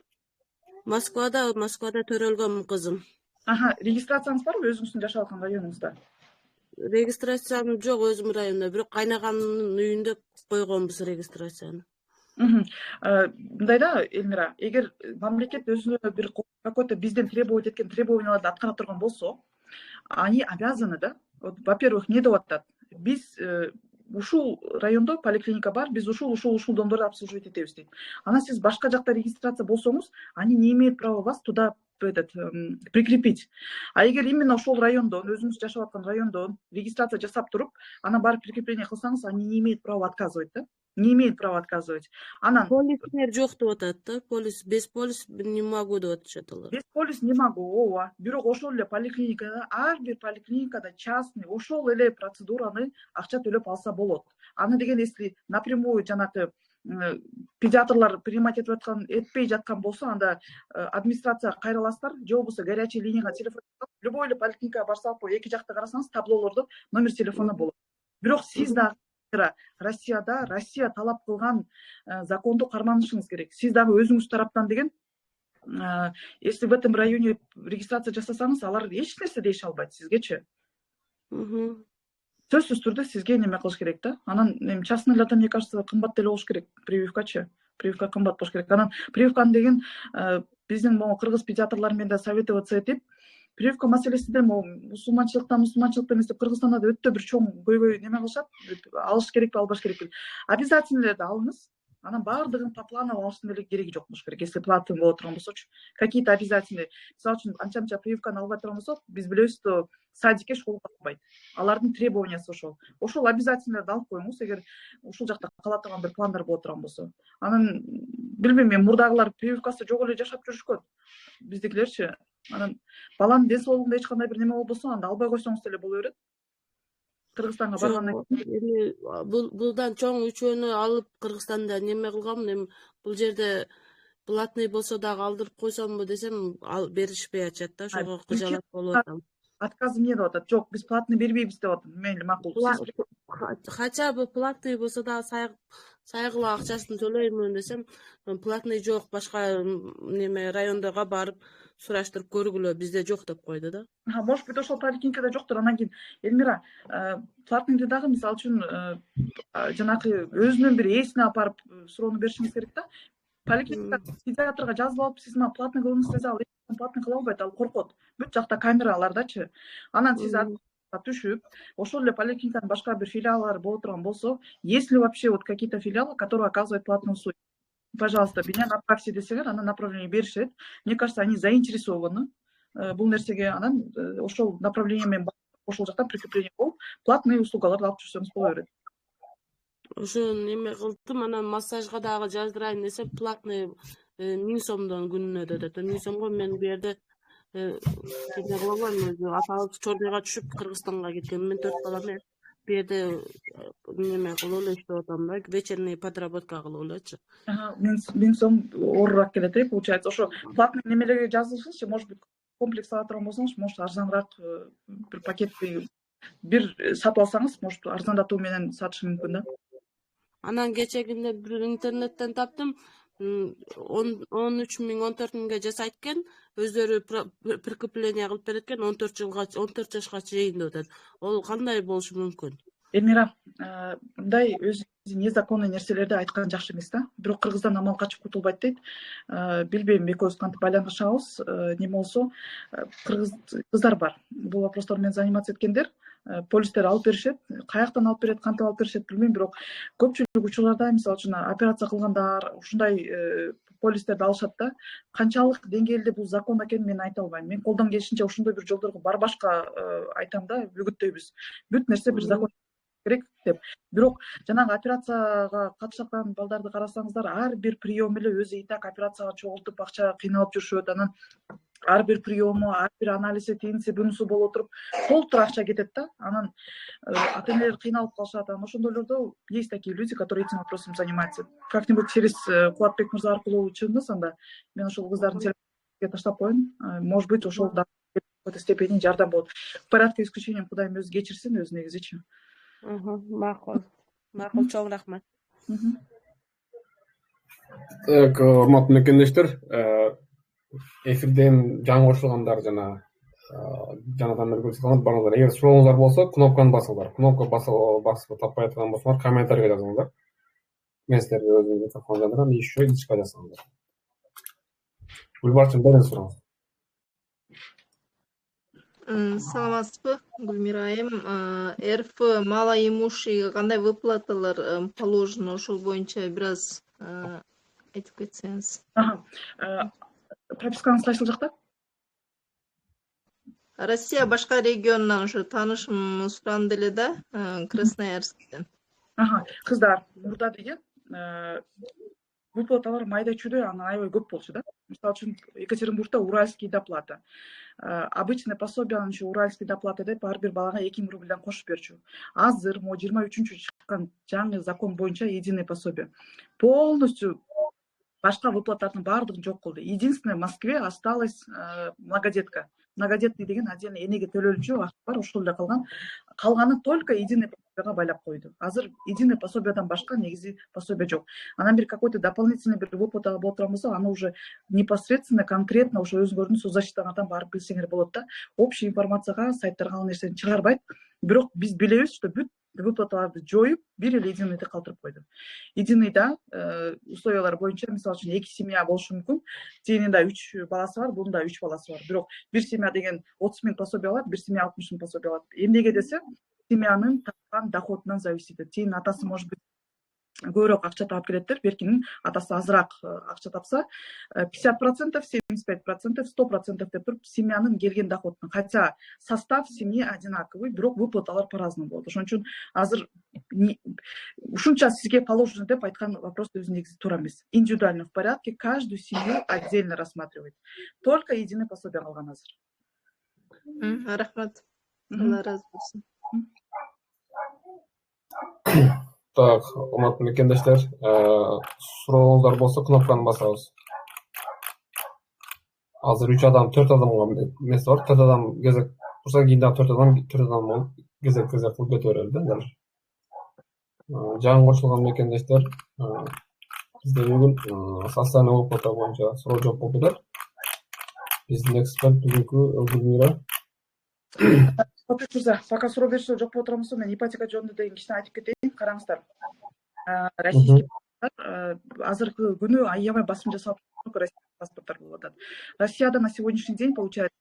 Speaker 6: Москвада төрөлгөн кызым.
Speaker 2: Регистрацияңыз барбы өзүңүздүн жашап аткан районуңузда?
Speaker 6: Регистрациям жок өзүм районда, бирок кайнагамдын үйүндө койгонбуз регистрацияны.
Speaker 2: Мындай да, Эльмира, эгер мамлекет өзүнө бир какой-то бизден требовать эткен требованияларды аткара турган болсо, они обязаны, да. Во-первых, не деп атат. Биз ушул райондо поликлиника бар, биз ушул домдорду обслуживать этебиз дейт. Анан сиз башка жакта регистрация болсоңуз, они не имеют права вас туда прикрепить. А эгер именно ошол райондон, өзүңүз жашап аткан райондон регистрация жасап туруп, анан барып прикрепление кылсаңыз, они не имеют права отказывать, да? Не имеет права отказывать. Анан
Speaker 6: Полистер жок деп атат да, без полис не могу деп атышат алар.
Speaker 2: Без полис не могу, ооба. Бирок ошол эле поликлиникада, ар бир поликлиникада частный ошол эле процедураны акча төлөп алса болот. Аны деген если напрямую жанагы педиатрлар принимать этпей жаткан болсо, анда администрацияга кайрыласыздар, же болбосо горячий линияга телефон, любой эле поликлиникага барсак, эки жакта карасаңыз таблолордо номер телефону болот. Бирок сиз дагы Россия талап кылган законду карманышыңыз керек. Сиз дагы өзүңүз тараптан деген, если в этом районе регистрация жасасаңыз, алар эч нерсе деше албайт сизгечи. Сөзсүз түрдө сизге неме кылыш керек да. Анан частныйларда, мне кажется, кымбат деле болуш керек прививкачы. Прививка кымбат болуш керек. Анан прививканы деген биздин могу кыргыз педиатрлар менен да советоваться этип, прививка маселеси де мусулманчылык эмес деп Кыргызстанда өтө бир чоң көйгөй неме кылышат. Алыш керекпи, албаш керекпи? Обязательно эле алыңыз. Анан баардыгын по плану алыштын деле кереги жок болуш керек. Если платный боло турган болсочу, какие-то обязательные. Мисалы үчүн анча прививканы албай турган болсок, биз билебиз, что садикке школга албайт. Алардын требованиясы ошол. Ошол обязательно алып коюңуз, эгер ушул жакта кала турган бир пландар боло турган болсо. Анан билбейм, мен мурдагылар прививкасы жок эле жашап жүрүшкөн. Биздикилерчи. Анан баланын ден соолугунда эч кандай бир неме болбосо, анда албай койсоңуз деле боло берет. Кыргызстанга баргандан
Speaker 6: кийин булдан чоң үчөөнү алып Кыргызстанда неме кылгам, эми бул жерде платный болсо дагы алдырып койсомбу десем, беришпей атышат да, ошого кыжалат болуп атам.
Speaker 2: Отказ эмне деп атат? Жок, биз платный бербейбиз деп атат. Мейли, макул.
Speaker 6: Хотя бы платный болсо дагы сайгыла акчасын төлөймүн десем, платный жок, башка неме райондорго барып сураштырып көргүлө, бизде жок деп койду да.
Speaker 2: Может быть, ошол поликлиникада жоктур. Анан кийин Эльмира, платныйды дагы мисалы үчүн жанагы өзүнүн бир ээсине алып барып суроону беришиңиз керек да. Поликлиника педиатрга жазып алып, сиз мага платный кылыңыз десе, ал платный кыла албайт, ал коркот. Бүт жакта камералардачы. Анан сиз түшүп, ошол эле поликлиниканын башка бир филиалдары боло турган болсо, есть ли вообще вот какие-то филиалы, которые оказывают платную услугу? Пожалуйста, меня направьте десеңер, анан направление беришет. Мне кажется, они заинтересованы бул нерсеге. Анан ошол направление менен ошол жактан прикрепление болуп, платный услугаларды алып жүрсөңүз боло берет.
Speaker 6: Ошо неме кылдым, анан массажга дагы жаздырайын десем, платный 1000 сомдон күнүнө деп. 1000 сомго мен бу жерде эмне кыла албайм, өзү аталык Чордойго түшүп Кыргызстанга кеткем. Мен 4 балам бу жерде неме кылып эле иштеп атам да, вечерний подработка кылып элечи.
Speaker 2: 1000 сом оорураак келет, получается. Ошо платный немелерге жазылышыңызчы, может быть, комплекс ала турган болсоңуз, может арзаныраак бир пакетти бир сатып алсаңыз, может арзандатуу менен сатышы мүмкүн да.
Speaker 6: Анан кечегинде бир интернеттен таптым, 13.000-14.000 жасайт экен, өздөрү прикрепление кылып берет экен, 14 жашка чейин деп атат. Ол кандай болушу мүмкүн?
Speaker 2: Эльмира, мындай өзү незаконный нерселерди айткан жакшы эмес да. Бирок кыргыздан амал качып кутулбайт дейт. Билбейм, экөөбүз кантип байланышабыз. Не болсо, кыздар бар. Бул вопростор менен заниматься эткендер. Полистер алып беришет. Каяктан алып берет, кантип алып беришет билбейм, бирок көпчүлүк учурларда, мисалы үчүн операция кылгандар ушундай полистерди алышат да. Канчалык деңгээлде бул закон экенин мен айта албайм. Мен колдон келишинче ошондой бир жолдорго барбашка айтам да, үгүттөйбүз. Бүт нерсе бир закон керек деп. Бирок жанагы операцияга катышкан балдарды карасаңыздар, ар бир прием эле өзү и так операцияга чогултуп акча кыйналып жүрүшөт. Анан ар бир приему, ар бир анализи, тиниси, бунусу боло туруп, толтур акча кетет да. Анан ата-энелер кыйналып калышат. Анан ошондойлордо есть такие люди, которые этим вопросом занимаются. Как-нибудь через Кубатбек мырза аркылуу чыгыңыз, анда мен ошол кыздардын телефонун таштап коеюн. Может быть, ошол да в какой-то степени жардам болот. В порядке исключения Кудайым өзү кечирсин, өзү негизичи.
Speaker 6: Макул. Макул, чоң рахмат.
Speaker 1: Так, урматтуу мекендештер, эфирден жаңы кошулгандар жана жаңадан бери көрсөткөндөр барыңыздар. Эгер сурооңуздар болсо, кнопканы басыңыздар. Кнопка басып таппай аткан болсоңор, комментарийге жазыңыздар. Мен силерге өзүм микрофон жандырам, еще дичка жазсаңыздар. Гүлбарчын, бериңиз сурооңузду.
Speaker 7: Саламатсызбы, Гүлмира айым. РФ малоимущийге кандай выплаталар положено, ошол боюнча бир аз айтып кетсеңиз.
Speaker 2: Пропискаңыз кайсыл жакта?
Speaker 7: Россия башка регионунан ушу таанышым суранды эле да, Красноярскден.
Speaker 2: Кыздар, мурда деген выплаталар майда чүйдө, анан аябай көп болчу да. Мисалы үчүн Екатеринбургда уральский доплата. Обычный пособиянын ушу уральский доплата деп ар бир балага 2000 рубльдан кошуп берчү. Азыр 23-чү чыккан жаңы закон боюнча единый пособие полностью башка выплаталардын баардыгын жок кылды. Единственное, в Москве осталась многодетка. Многодетный деген отдельно энеге төлөлчү акча бар, ошол эле калган. Калганы только единый пособияга байлап койду. Азыр единый пособиядан башка негизи пособие жок. Анан бир какой-то дополнительный бир выплата боло турган болсо, аны уже непосредственно, конкретно ошо өзүңөрдүн соцзащитаңардан барып билсеңер болот да. Общий информацияга сайттарга ал нерсени чыгарбайт. Бирок биз билебиз, что бүт выплаталарды жоюп, бир эле единийди калтырып койду. Единийда условиялар боюнча, мисалы үчүн 2 семья болушу мүмкүн. Тиининде 3 баласы бар, бунда 3 баласы бар. Бирок бир семья деген 30 000 пособие алат, бир семья 60 000 пособие алат. Эмнеге десе, семьянын тапкан доходунан зависит этет. Тиинин атасы может быть көбүрөөк акча таап келеттир, беркинин атасы азыраак акча тапса, 50%, 75%, 100% деп туруп семьянын келген доходунан. Хотя состав семьи одинаковый, бирок выплаталар по-разному болот. Ошон үчүн азыр ушунча сизге положено деп айткан вопрос өзү негизи туура эмес. Индивидуально в порядке каждую семью отдельно рассматривать. Только единый пособие калган азыр.
Speaker 7: Рахмат. Алла разы болсун.
Speaker 1: Так, урматтуу мекендештер, сурооңуздар болсо кнопканы басабыз. Азыр 4 адамга эмес бар, 4 адам кезек турса, кийин дагы 4 адам болуп кезек кылып кете берели да. Жаңы кошулган мекендештер, бизде бүгүн социальный выплата боюнча суроо жооп болуп жатат. Биздин эксперт бүгүнкү Гүлмира.
Speaker 2: Пока суроо бериши жок боло турган болсо, мен ипотека жөнүндө деген кичине айтып кетейин. Караңыздар. Российский азыркы күнү аябай басым жасалып российский паспорттор болуп атат. Россияда на сегодняшний день получается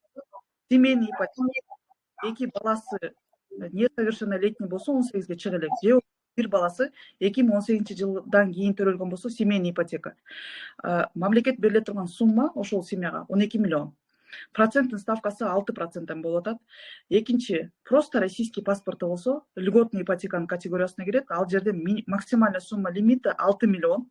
Speaker 2: семейный ипотека, эки баласы несовершеннолетний болсо 18-ге чыга элек, же бир баласы 2018-жылдан кийин төрөлгөн болсо семейный ипотека. Мамлекет бериле турган сумма ошол семьяга 12 миллион. Проценттин ставкасы 6% болуп атат. Экинчи, просто российский паспорты болсо, льготный ипотеканын категориясына кирет. Ал жерде максимальная сумма лимита 6 миллион.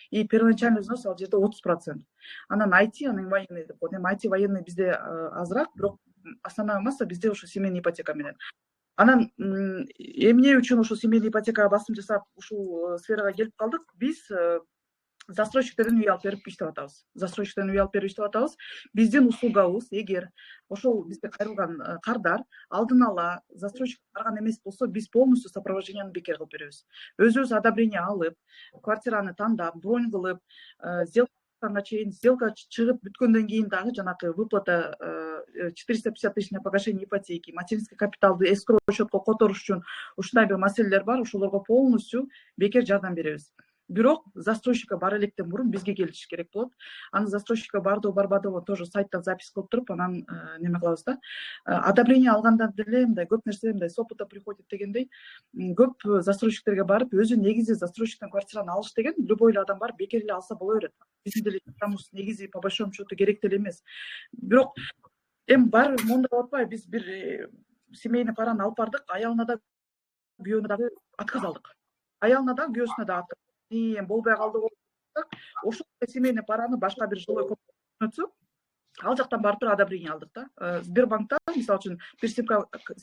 Speaker 2: И первоначальный взнос ал жерде 30%. Анан IT, анан военный деп коет. IT военный бизде азыраак, бирок основная масса бизде ошо семейный ипотека менен. Анан эмне үчүн ошо семейный ипотекага басым жасап ушул сферага келип калдык? Биз застройщиктерден үй алып берип иштеп атабыз. Застройщиктерден үй алып берип иштеп атабыз. Биздин услугабыз эгер ошол бизде кайрылган кардар алдын ала застройщик барган эмес болсо, биз полностью сопровожденияны бекер кылып беребиз. Өзүбүз одобрение алып, квартираны тандап, бронь кылып, сделка чыгып бүткөндөн кийин дагы жанакы выплата 450 тысяч на погашение ипотеки, материнский капиталды эскроу счетко которуш үчүн ушундай бир маселелер бар, ошолорго полностью бекер жардам беребиз. Бирок застройщикка бара электен мурун бизге келиш керек болот. Аны застройщикка бардыбы барбадыбы тоже сайттан запись кылып туруп, анан неме кылабыз да. Одобрение алгандан деле мындай көп нерсе мындай с опыта приходит дегендей, көп застройщиктерге барып, өзү негизи застройщиктен квартираны алыш деген любой эле адам барып бекер эле алса боло берет. Биздин деле негизи по большому счету керек деле эмес. Бирок эми баары мондай болуп атпайбы, биз бир семейный параны алып бардык, аялына да күйөөнө дагы отказ алдык. Аялына да күйөөсүнө да отказ. Болбой калды болсак, ошол семейный параны башка бир жилой өтсөк, ал жактан барып туруп одобрение алдык да. Сбербанкта мисалы үчүн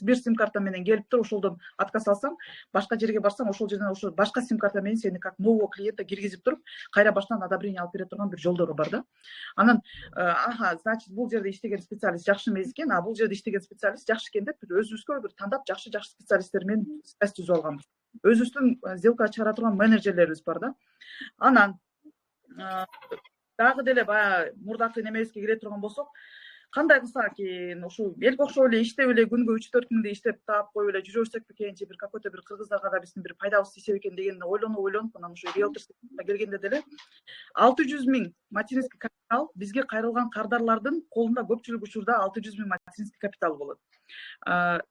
Speaker 2: бир сим карта менен келип туруп ошолдон отказ алсаң, башка жерге барсаң, ошол жерден ошо башка сим карта менен сени как нового клиента киргизип туруп, кайра баштан одобрение алып бере турган бир жолдору бар да. Анан значит бул жерде иштеген специалист жакшы эмес экен, а бул жерде иштеген специалист жакшы экен деп өзүбүзгө бир тандап жакшы специалисттер менен связь түзүп алганбыз. Өзүбүздүн сделка чыгара турган менеджерлерибиз бар да. Анан дагы деле баягы мурдакы немебизге келе турган болсок, кандай кылсак экен, ошо элге окшоп эле иштеп эле күнгө 3-4 миңди иштеп таап коюп эле жүрө берсек бекен, же бир какой-то бир кыргыздарга да биздин бир пайдабыз тийсе бекен дегенди ойлонуп, анан ошо риэлторскийге келгенде деле 600 миң материнский капитал бизге кайрылган кардарлардын колунда көпчүлүк учурда 600 миң материнский капитал болот.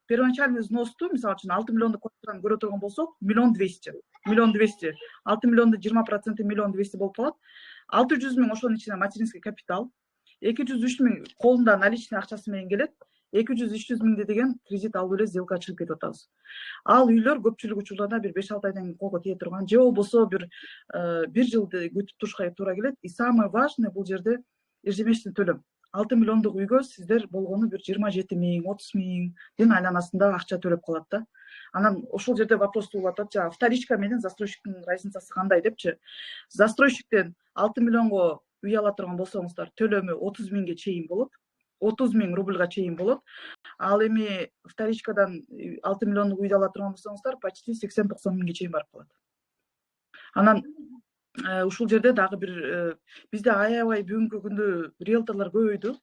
Speaker 2: Первоначальный взносту, мисалы үчүн 6 миллиондук квартираны көрө турган болсок, 1 200 000. 6 миллиондун 20% 1 200 000 болуп калат. 600 миң ошонун ичине материнский капитал, 203 миң колунда наличный акчасы менен келет, 200-300 миңди деген кредит алып эле сделка чыгып кетип атабыз. Ал үйлөр көпчүлүк учурларда бир 5-6 айдан кийин колго тие турган, же болбосо бир жылды күтүп турушка туура келет. И самое важное бул жерде ежемесячный төлөм. 6 миллиондук үйгө сиздер болгону бир 27 миң, 30 миңдин айланасында акча төлөп калат да. Анан ошол жерде вопрос туулуп атат, жана вторичка менен застройщиктин разницасы кандай депчи. Застройщиктен 6 миллионго үй ала турган болсоңуздар, төлөмү 30 миңге чейин болот. 30 миң рубльга чейин болот. Ал эми вторичкадан 6 миллиондук үйдү ала турган болсоңуздар, почти 80-90 миңге чейин барып калат. Анан ушул жерде дагы бир бизде аябай бүгүнкү күндө риэлторлор көбөйдү.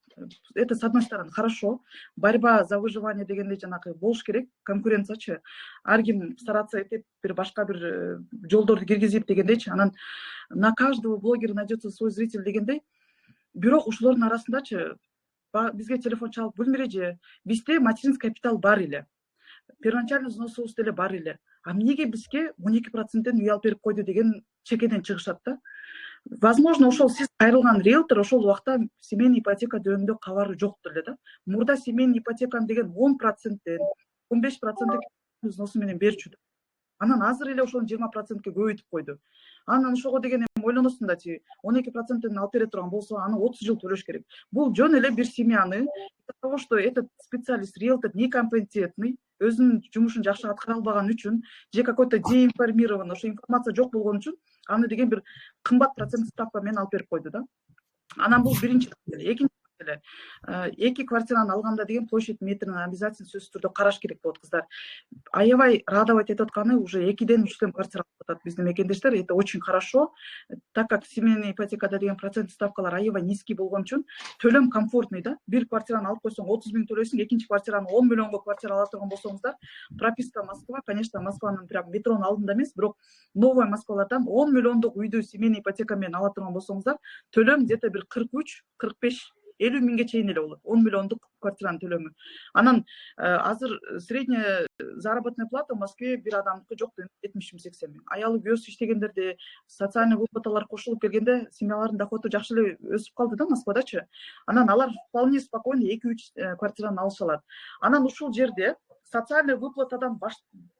Speaker 2: Это с одной стороны хорошо. Борьба за выживание дегенде жанакы болуш керек, конкуренциячы. Ар ким стараться этип бир башка бир жолдорду киргизип дегендейчи. Анан на каждого блогера найдется свой зритель дегендей. Бирок ушулордун арасындачы бизге телефон чалып, Гүлмиреже, бизде материнский капитал бар эле. Первоначальный взносубуз деле бар эле. А эмнеге бизге 12%-тен үй алып берип койду деген чекеден чыгышат да. Возможно, ошол сиз кайрылган риэлтор ошол убакта семейный ипотека жөнүндө кабары жок деле да. Мурда семейный ипотеканы деген 10%-тен 15% взносу менен берчү. Анан азыр эле ошону 20%ке көбөйтүп койду. Анан ошого деген эми ойлоносуң да, 12%-тен алып бере турган болсо, аны 30 жыл төлөш керек. Бул жөн эле бир семьяны того, что этот специалист, риэлтор некомпетентный, өзүнүн жумушун жакшы аткара албаган үчүн, же какой-то деинформирован, ошо информация жок болгон үчүн, аны деген бир кымбат процент ставка менен алып берип койду да. Анан бул биринчи маселе. Экинчи маселе, эки квартираны алганда деген площадь метрин обязательно сөзсүз түрдө караш керек болот, кыздар. Аябай радовать этип атканы уже 2-3 квартира алып атат биздин мекендештер. Это очень хорошо, так как семейный ипотекада деген процент ставкалар аябай низкий болгон үчүн төлөм комфортный да. Бир квартираны алып койсоң 30 миң төлөйсүң, экинчи квартираны 10 миллионго квартира ала турган болсоңуздар, прописка Москва, конечно, Москванын прям метронун алдында эмес, бирок новый Москвалардан 10 миллиондук үйдү семейный ипотека менен ала турган болсоңуздар, төлөм где-то бир 43-45 50 миңге чейин эле болот. 10 миллиондук квартиранын төлөмү. Анан азыр средняя заработная плата в Москве бир адамдыкы жок 70-80 миң. Аялы күйөөсү иштегендерде, социальный выплаталар кошулуп келгенде семьялардын доходу жакшы эле өсүп калды да Москвадачы. Анан алар вполне спокойно 2-3 квартираны алыша алат. Анан ушул жерде социальный выплатадан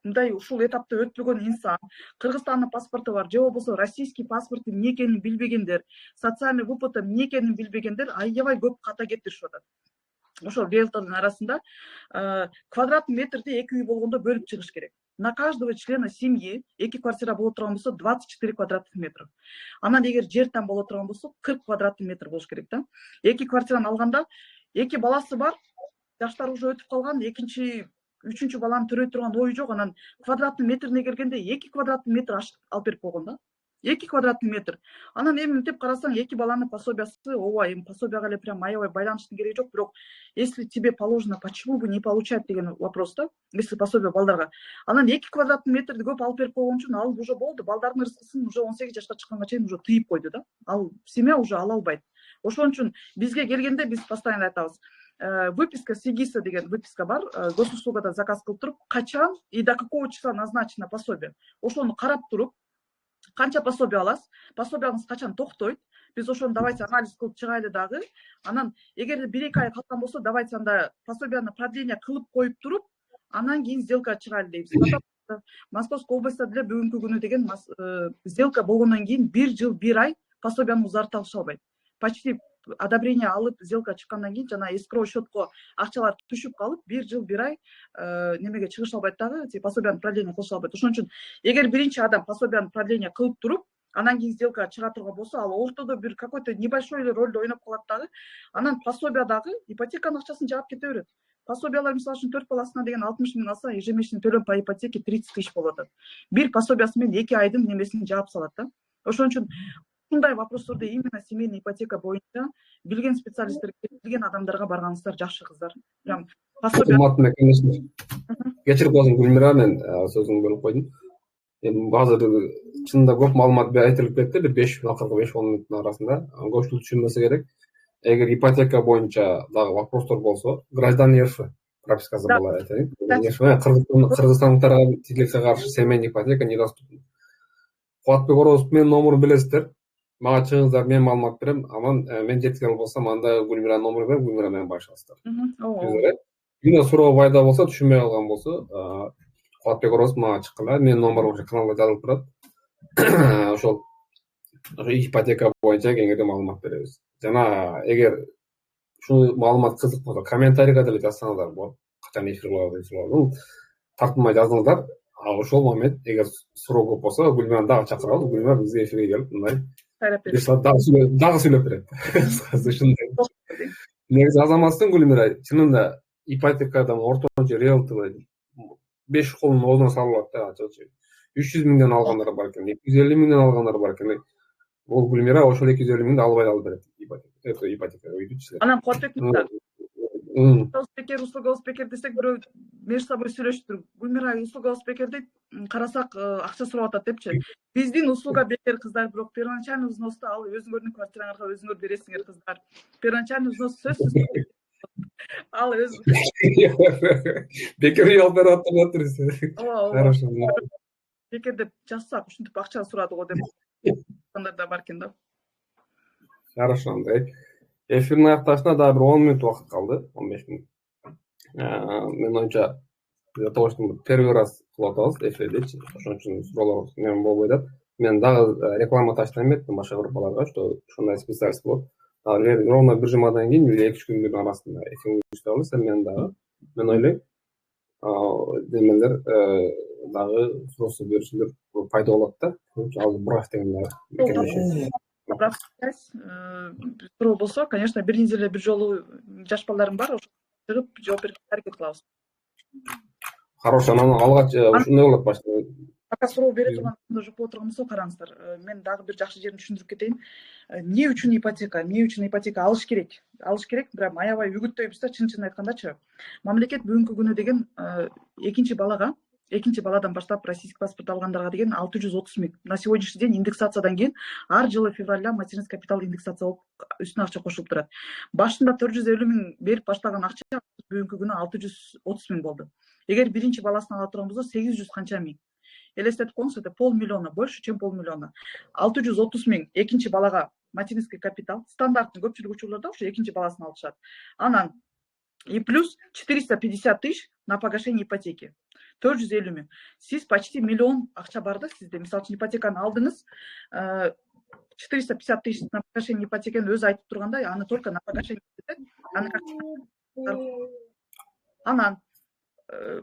Speaker 2: мындай ушул этапты өтпөгөн инсан, Кыргызстандын паспорту бар, же болбосо российский паспорттун эмне экенин билбегендер, социальный выплата эмне экенин билбегендер аябай көп ката кетиришип атат. Ошол риэлтордун арасында квадрат метрди 2 үй болгондо бөлүп чыгыш керек. на каждого члена семьи эки квартира боло турган болсо 24 квадратных метров. Анан эгер жер там боло турган болсо 40 квадратный метр болуш керек да. Эки квартираны алганда эки баласы бар, жаштары уже өтүп калган, экинчи, үчүнчү баланы төрөй турган ою жок. Анан квадратный метрине келгенде 2 квадратный метр алып берип койгон да. 2 квадратный метр. Анан эми мынтип карасаң, эки баланын пособиясы, ооба, эми пособияга эле прям аябай байланыштын кереги жок, бирок если тебе положено, почему бы не получать деген вопрос да, если пособие балдарга. Анан 2 квадратный метрди көп алып берип койгон үчүн ал уже болду, балдардын ырыскысын уже 18 жашка чыкканга чейин уже тыйып койду да. Ал семья уже ала албайт. Ошон үчүн бизге келгенде биз постоянно айтабыз. Выписка СИГИСа деген выписка бар, госуслугада заказ кылып туруп, качан и до какого числа назначено пособие. Ошону карап туруп, канча пособие аласыз, пособияңыз качан токтойт, биз ошону давайте анализ кылып чыгайлы дагы. Анан эгер 1-2 ай калган болсо, давайте анда пособияны продление кылып коюп туруп, анан кийин сделка чыгайлы дейбиз. Московская областта деле бүгүнкү күнү деген сделка болгондон кийин 1 жыл 1 ай пособияны узартып алыша албайт. Почти одобрение алып, сделка чыккандан кийин жана эскроу счетко акчалар түшүп калып, 1 жыл 1 ай немеге чыгыша албайт дагы, пособияны продление кылыша албайт. Ошон үчүн эгер биринчи адам пособияны продление кылып туруп, анан кийин сделка чыга турган болсо, ал ортодо бир какой-то небольшой ролду ойноп калат дагы. Анан пособиядагы ипотеканын акчасын жаап кете берет. Пособиялар мисалы үчүн 4 баласына деген 60 000 алса, ежемесячный төлөм по ипотеке 30 000 болот. Бир пособиясы менен 2 айдын немесин жаап салат да. Ошон үчүн мындай вопростарды именно семейный ипотека боюнча билген специалисттерге, билген адамдарга баргансыздар жакшы кыздар. Прям пособие.
Speaker 1: Кечирип коесуң Гүлмира, мен сөзүңдү бөлүп койдум. Эми азыр чынында көп маалымат айтылып кетти, бир 5-10 мүнөттүн арасында. Көпчүлүк түшүнбөсө керек. Эгер ипотека боюнча дагы вопростор болсо, граждан РФ пропискасы болот айтайын. Кыргызстандыктарга тигилсе каршы семейный ипотека недоступна. Кубатбек Орозов менин номурун билесиздер. Мага чыгыңыздар, мен маалымат берем. Анан мен жеткире болсом, анда Гүлмиранын номурун берип, Гүлмира менен баштайсыздар. Эгер суроо пайда болсо, түшүнбөй калган болсо, Кубатбек Орозов мага чыккыла, менин номурум ошо каналда жазылып турат. Ошол ипотека боюнча кеңири маалымат беребиз. Жана эгер ушул маалымат кызык болсо, комментарийга деле жазсаңыздар болот. Качан эфир кылабыз, тартынмай жазыңыздар. Ошол момент эгер суроо көп болсо, Гүлмираны дагы чакырабыз. Гүлмира бизге эфирге келип, мындай дагы сөйлөп берет. Негизи азаматсың Гүлмира, чынында ипотекадан орточо риэлтор 5 колун оозуна салып алат да, 300 миңден алгандар бар экен, 250 миңден алгандар бар экен. Ол Гүлмира ошол 250 миңди албай алып берет ипотека үйдүчүлөр.
Speaker 2: Анан Кубатбек мырза, услуга спикер десек, бирөө между собой сүйлөшүп, Гүлмира услуга спикер дейт, карасак акча сурап атат депчи. Биздин услуга бекер кыздар, бирок первоначальный взносты ал өзүңөрдүн квартираңарга өзүңөр бересиңер кыздар. Первоначальный взнос сөзсүз ал өз
Speaker 1: бекер үй алып берип атырсыз. Хорошо.
Speaker 2: Бекер деп жазсак, ушинтип акча сурады го деп да бар экен да.
Speaker 1: Хорошо, андай. Эфирдин аякташына дагы бир 10 мүнөт убакыт калды, 15 мүнөт. Мен оюмча для того, чтобы первый раз кылып атабыз эфирдечи. Ошон үчүн суроолор мен болбой атат. Мен дагы реклама таштайм эттим башка группаларга, что ушундай специалист болот. Ровно 1 жумадан кийин или 2 күндүн арасында эфир уюштурабыз. Мен дагы мен ойлойм, демелер дагы суроосу берүүчүлөр пайда болот да. Ал Бурак деген дагы.
Speaker 2: Суроо болсо, конечно, бир неделе бир жолу жаш балдарым бар, ошо чыгып жооп берүүгө аракет кылабыз.
Speaker 1: Хорошо, анан алгач ушундай болот башта.
Speaker 2: Пока суроо бере турган жок боло турган болсо, караңыздар. Мен дагы бир жакшы жерин түшүндүрүп кетейин. Эмне үчүн ипотека алыш керек? Алыш керек, прям аябай үгүттөйбүз да, чын айткандачы. Мамлекет бүгүнкү күнү деген экинчи баладан баштап российский паспорт алгандарга деген 630 000. На сегодняшний день индексациядан кийин ар жылы февралда материнский капитал индексация болуп үстүнө акча кошулуп турат. Башында 450 000 берип баштаган акча бүгүнкү күнү 630 000 болду. Эгер биринчи баласын ала турган болсо 800 канча миң. Элестетип коюңуз, это полмиллиона, больше, чем полмиллиона. 630 000 экинчи балага материнский капитал, стандарттын көпчүлүк учурларда ошо экинчи баласын алышат. Анан и плюс 450 000 на погашение ипотеки. 450 000. Сиз почти миллион акча бар да сизде. Мисалы үчүн ипотеканы алдыңыз, 450 000 на погашение ипотеканы өзү айтып тургандай, аны только на погашение этет. Анан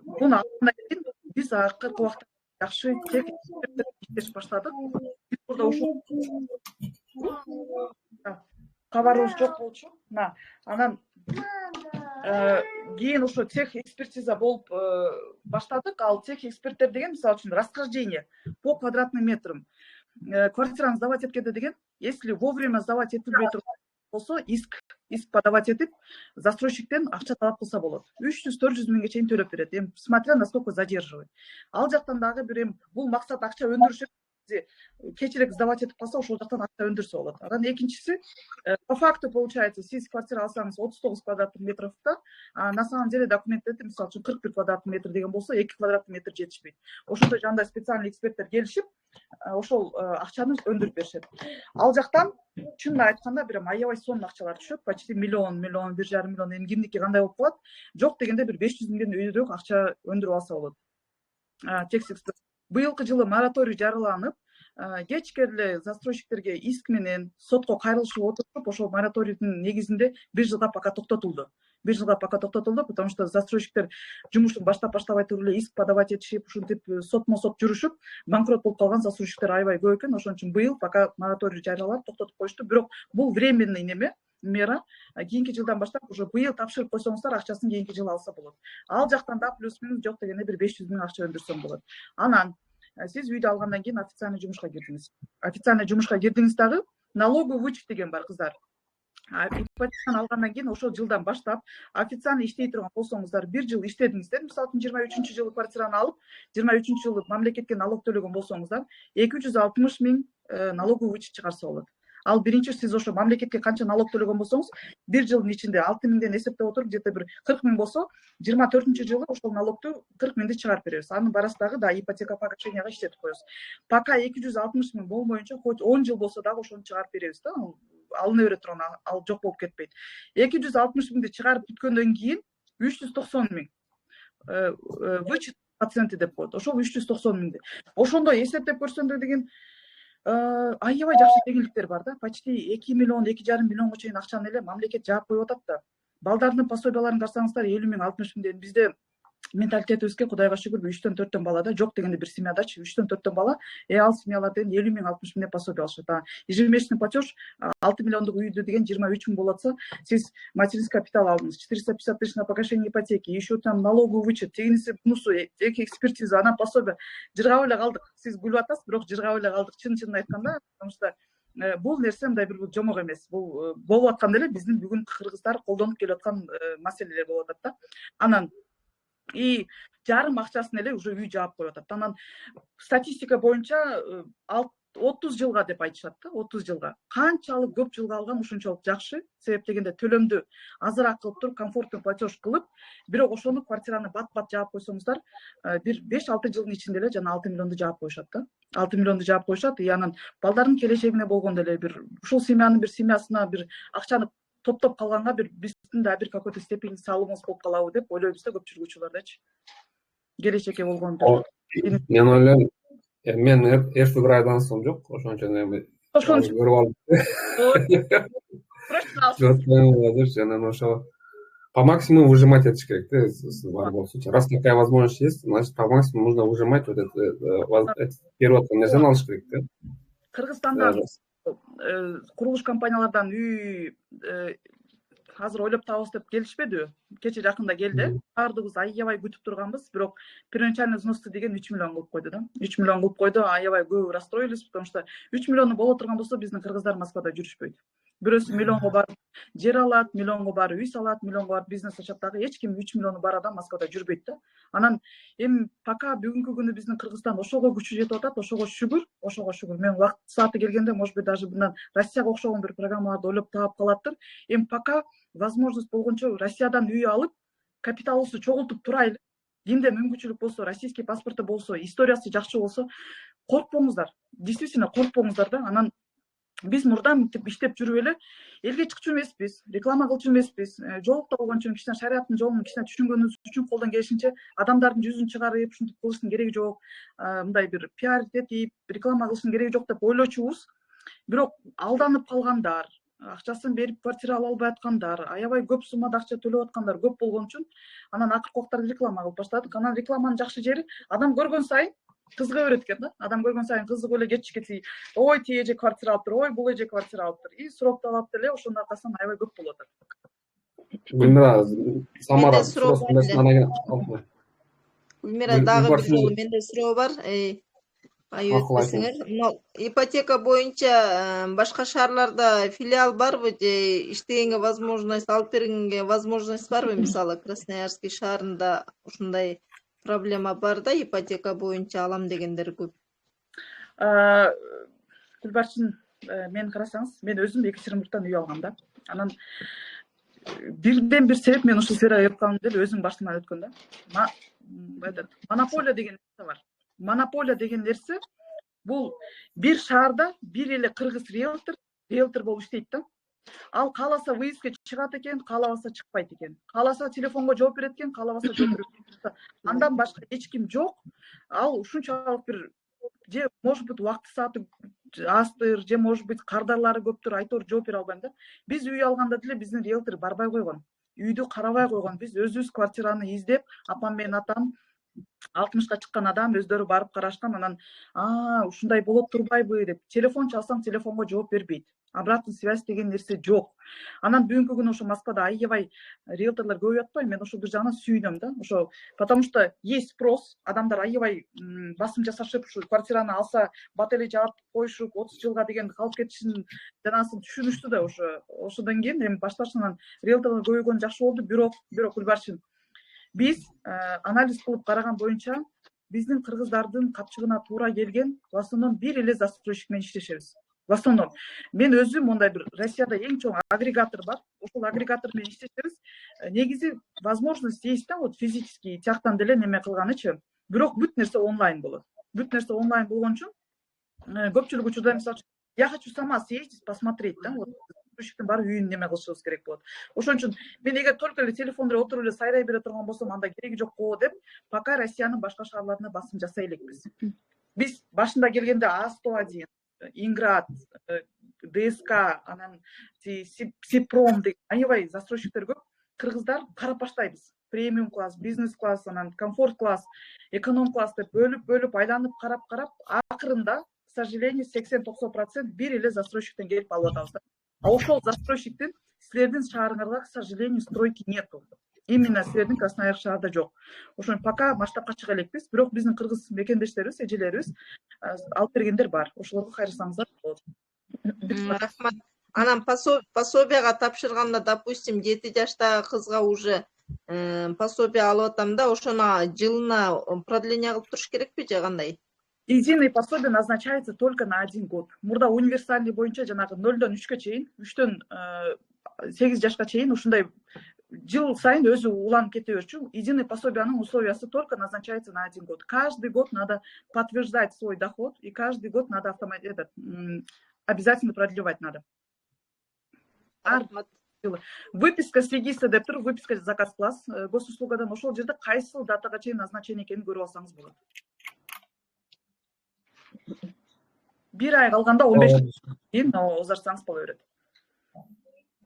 Speaker 2: буну алгандан кийин биз акыркы убакта жакшы тек иштеш баштадык. Биз бурда ошол кабарыбыз жок болчу. Анан кийин ошо тех экспертиза болуп баштадык. Ал тех эксперттер деген мисалы үчүн расхождение по квадратным метрам. Квартираны сдавать эткенде деген, если вовремя сдавать этилбей турган болсо, иск подавать этип, застройщиктен акча талап кылса болот. 300-400 миңге чейин төлөп берет. Смотря насколько задерживает. Ал жактан дагы бир бул максат акча өндүрүш кечирээк сдавать этип калса, ошол жактан акча өндүрсө болот. Анан экинчиси, по факту получается, сиз квартира алсаңыз 39 квадратный метрда, на самом деле документте мисалы үчүн 41 квадратный метр деген болсо, 2 квадратный метр жетишпейт. Ошондой жандай специальный эксперттер келишип, ошол акчаны өндүрүп беришет. Ал жактан чынын айтканда бир аябай сонун акчалар түшөт, почти миллион, 1,5 миллион, эми кимдики кандай болуп калат? Жок дегенде бир 500 миңден үйрөөк акча өндүрүп алса болот. Быйылкы жылы мораторий жарыяланып, кечке застройщиктерге иск менен сотко кайрылышып отуруп, ошол мораторийдин негизинде 1 жылга пока токтотулду. 1 жылга пока токтотулду, потому что застройщиктер жумуштун баштабай туруп эле иск подавать этишип, ушинтип сотмо-сот жүрүшүп, банкрот болуп калган застройщиктер аябай көп экен. Ошон үчүн быйыл пока мораторий жарыялап токтотуп коюшту. Бирок бул временный мера. Кийинки жылдан баштап уже быйыл тапшырып койсоңуздар, акчасын кийинки жылы алса болот. Ал жактан да плюс-минус жок дегенде бир 500 миң акча өндүрсөм болот. Анан сиз үйдү алгандан кийин официальный жумушка кирдиңиз. Официальный жумушка кирдиңиз дагы налоговый вычет деген бар, кыздар. Ипотеканы алгандан кийин ошол жылдан баштап официальный иштей турган болсоңуздар, 1 жыл иштедиңиздер, мисалы үчүн 23-жылы квартираны алып, 23-жылы мамлекетке налог төлөгөн болсоңуздар, 260 миң налоговый вычет чыгарса болот. Ал биринчи сиз ошо мамлекетке канча налог төлөгөн болсоңуз, 1 жылдын ичинде 6 миңден эсептеп отуруп, где-то бир 40 миң болсо, 24-жылы ошол налогду 40 миңди чыгарып беребиз. Анын барасындагы да ипотека погашенияга иштетип коебуз. Пока 260 миң болмоюнча, хоть 10 жыл болсо дагы ошону чыгарып беребиз да. Алына бере турган, ал жок болуп кетпейт. 260 миңди чыгарып бүткөндөн кийин 390 миң вычет проценти деп коет. Ошол 390 миңди. Ошондой эсептеп көрсөңдөр деген аябай жакшы жеңилдиктер бар да. Почти 2 миллион, 2,5 миллионго чейин акчаны эле мамлекет жаап коюп атат да. Балдардын пособияларын карасаңыздар 50 миң, 60 миңден бизде менталитетибизге кудайга шүгүр 3-4 бала да, жок дегенде бир семьядачы 3-4 бала, ал семьялар деген 50 миң, 60 миңден пособие алышат. Ежемесячный платеж 6 миллиондук үйдү деген 23 миң болотса, сиз материнский капитал алдыңыз, 450 тысяч на погашение ипотеки, еще там налоговый вычет, тегиниси бунусу, экспертиза, анан пособие. Жыргап эле калдык. Сиз күлүп атасыз, бирок жыргап эле калдык. Чын айтканда, потому что бул нерсе мындай бир жомок эмес. Бул болуп аткан эле биздин бүгүн кыргыздар колдонуп келип аткан маселелер болуп атат да. Анан жарым акчасын эле уже үй жаап коюп атат. Анан статистика боюнча 30 жылга деп айтышат да, 30 жылга. Канчалык көп жылга алган ушунчалык жакшы. Себеп дегенде төлөмдү азыраак кылып туруп, комфортный платеж кылып, бирок ошону квартираны бат-бат жаап койсоңуздар, бир 5-6 жылдын ичинде эле жана 6 миллионду жаап коюшат да. 6 миллионду жаап коюшат. Анан балдардын келечегине болгондо эле бир ушул семьянын бир семьясына бир акчаны топтоп калганга бир биздин да бир какой-то степени салымыбыз болуп калабы деп ойлойбуз да, көп жүргүчүлөрдачы. Келечекке болгон.
Speaker 1: Мен ойлойм, мен эч бир айдан соң жок, ошон үчүн эми көрүп алдым. Жана ошо по максимуму выжимать этиш керек да, в любом случае. Раз такая возможность есть, значит по максимуму нужно выжимать вот этот период нерсени алыш керек да.
Speaker 2: Кыргызстанда курулуш компаниялардан үй азыр ойлоп табабыз деп келишпедиби? Кече жакында келди. Баардыгыбыз аябай күтүп турганбыз, бирок первоначальный взносту деген 3 миллион кылып койду да. 3 миллион кылып койду, аябай көп расстроились, потому что 3 миллиону боло турган болсо биздин кыргыздар Москвада жүрүшпөйт. Бирөөсү миллионго барып жер алат, миллионго барып үй салат, миллионго барып бизнес ачат дагы эч ким 3 миллиону бар адам Москвада жүрбөйт да. Анан эми пока бүгүнкү күнү биздин Кыргызстан ошого күчү жетип атат, ошого шүгүр. Мен убакыт сааты келгенде, может быть, даже мындан Россияга окшогон бир программаларды ойлоп таап калаттыр. Эми пока возможность болгончо Россиядан үй алып, капиталыбызды чогултуп турайлы. Кимде мүмкүнчүлүк болсо, российский паспорты болсо, историясы жакшы болсо, коркпоңуздар. Действительно коркпоңуздар да. Анан биз мурдан иштеп жүрүп эле элге чыкчу эмеспиз, реклама кылчу эмеспиз. Жолукта болгончо кичине шариаттын жолун кичине түшүнгөнүбүз үчүн колдон келишинче адамдардын жүзүн чыгарып, ушинтип кылыштын кереги жок. Мындай бир пиар этип, реклама кылыштын кереги жок деп ойлочубуз. Бирок алданып калгандар, акчасын берип квартира ала албай аткандар, аябай көп суммада акча төлөп аткандар көп болгон үчүн анан акыркы убактарда реклама кылып баштадык. Анан рекламанын жакшы жери адам көргөн сайын кызыга берет экен да. Адам көргөн сайын кызыгып эле кетчи, ой тиги эже квартира алыптыр, ой бул эже квартира алыптыр. И суроопту алып деле ошонун аркасынан аябай көп болуп атат.
Speaker 1: Гүлмира, Самара
Speaker 7: Менде суроо
Speaker 1: суроосун
Speaker 7: бар
Speaker 1: берсин,
Speaker 7: эле.
Speaker 1: анан кийин
Speaker 7: Гүлмира, дагы бир
Speaker 1: Гүлбарчын
Speaker 7: жолу менде суроо бар. Ай
Speaker 1: макул
Speaker 7: өтпесеңер.
Speaker 1: айтыңыз.
Speaker 7: Мына ипотека боюнча башка шаарларда филиал барбы же иштегенге возможность, алып бергенге возможность барбы? Мисалы, Красноярский шаарында ушундай проблема бар да, ипотека боюнча алам дегендер көп.
Speaker 2: Гүлбарчын, мени карасаңыз, мен өзүм Екатеринбургтан үй алгам да. Анан бирден бир себеп мен ушул сферага кирип калдым деле өзүм башымдан өткөн да. Монополия деген нерсе бар. Монополия деген нерсе бул бир шаарда бир эле кыргыз риэлтор болуп иштейт да. Ал кааласа выездке чыгат экен, каалабаса чыкпайт экен. Кааласа телефонго жооп берет экен, каалабаса жооп берет экен. Андан башка эч ким жок. Ал ушунчалык бир же может быть убакыт сааты аздыр, же может быть кардарлары көптүр, айтор жооп бере албайм да. Биз үй алганда деле биздин риэлтор барбай койгон. Үйдү карабай койгон. Биз өзүбүз квартираны издеп, апам менен атам 60-ка чыккан адам өздөрү барып карашкан, анан ушундай болот турбайбы деп телефон чалсаң телефонго жооп бербейт. Обратный связь деген нерсе жок. Анан бүгүнкү күнү ошо Москвада аябай риэлторлор көбөйүп атпайбы? Мен ошол бир жагынан сүйүнөм да. Ошо потому что есть спрос, адамдар аябай басым жасашып, ушу квартираны алса бат эле жаап коюшуп 30 жылга деген калып кетишин жанасын түшүнүштү да ошодон кийин эми башташынан риэлторлор көбөйгөнү жакшы болду. Бирок Гүлбарчын, биз анализ кылып караган боюнча биздин кыргыздардын капчыгына туура келген в основном бир эле застройщик менен иштешебиз. В основном мен өзүм мондай бир Россияда эң чоң агрегатор бар. Ошол агрегатор менен иштешебиз. Негизи возможность есть да, вот физически тияктан деле неме кылганычы. Бирок бүт нерсе онлайн болот. Бүт нерсе онлайн болгон үчүн көпчүлүк учурда мисалы я хочу сама съездить, посмотреть, да, вот застройщиктин бар үйүн неме кылышыбыз керек болот. Ошон үчүн мен эгер только эле телефондо отуруп эле сайрай бере турган болсом, анда кереги жок го деп, пока Россиянын башка шаарларына басым жасай элекпиз. Биз башында келгенде А101, Инград, ДСК, анан Сипром деген аябай застройщиктер көп. Кыргыздар карап баштайбыз. Премиум класс, бизнес класс, анан комфорт класс, эконом класс деп бөлүп айланып карап акырында, к сожалению, 80-90% бир эле застройщиктен келип алып атабыз. А ошол застройщиктин силердин шаарыңарга, к сожалению, стройки нету. Именно силердин Красноярск шаарда жок. Ошон пока масштабка чыга элекпиз, бирок биздин кыргыз мекендештерибиз, эжелерибиз алып бергендер бар. Ошолорго кайрылсаңыздар болот.
Speaker 7: Рахмат. Анан пособияга тапшырганда, допустим, 7 жаштагы кызга уже пособие алып атам да, ошону жылына продление кылып туруш керекпи же кандай?
Speaker 2: Единое пособие назначается только на 1 год. Мурда универсальный боюнча жанагы 0-дон 3-кө чейин, 3-төн 8 жашка чейин ушундай жыл сайын өзү уланып кете берчү. Единый пособиянын условиясы только назначается на 1 год. Каждый год надо подтверждать свой доход, и каждый год надо обязательно продлевать надо. Выписка с регистра деп туруп, выписка заказ класс госуслугадан ошол жерде кайсыл датага чейин назначение экенин көрүп алсаңыз болот. Бир ай калганда 15 кийин озарсаңыз боло берет.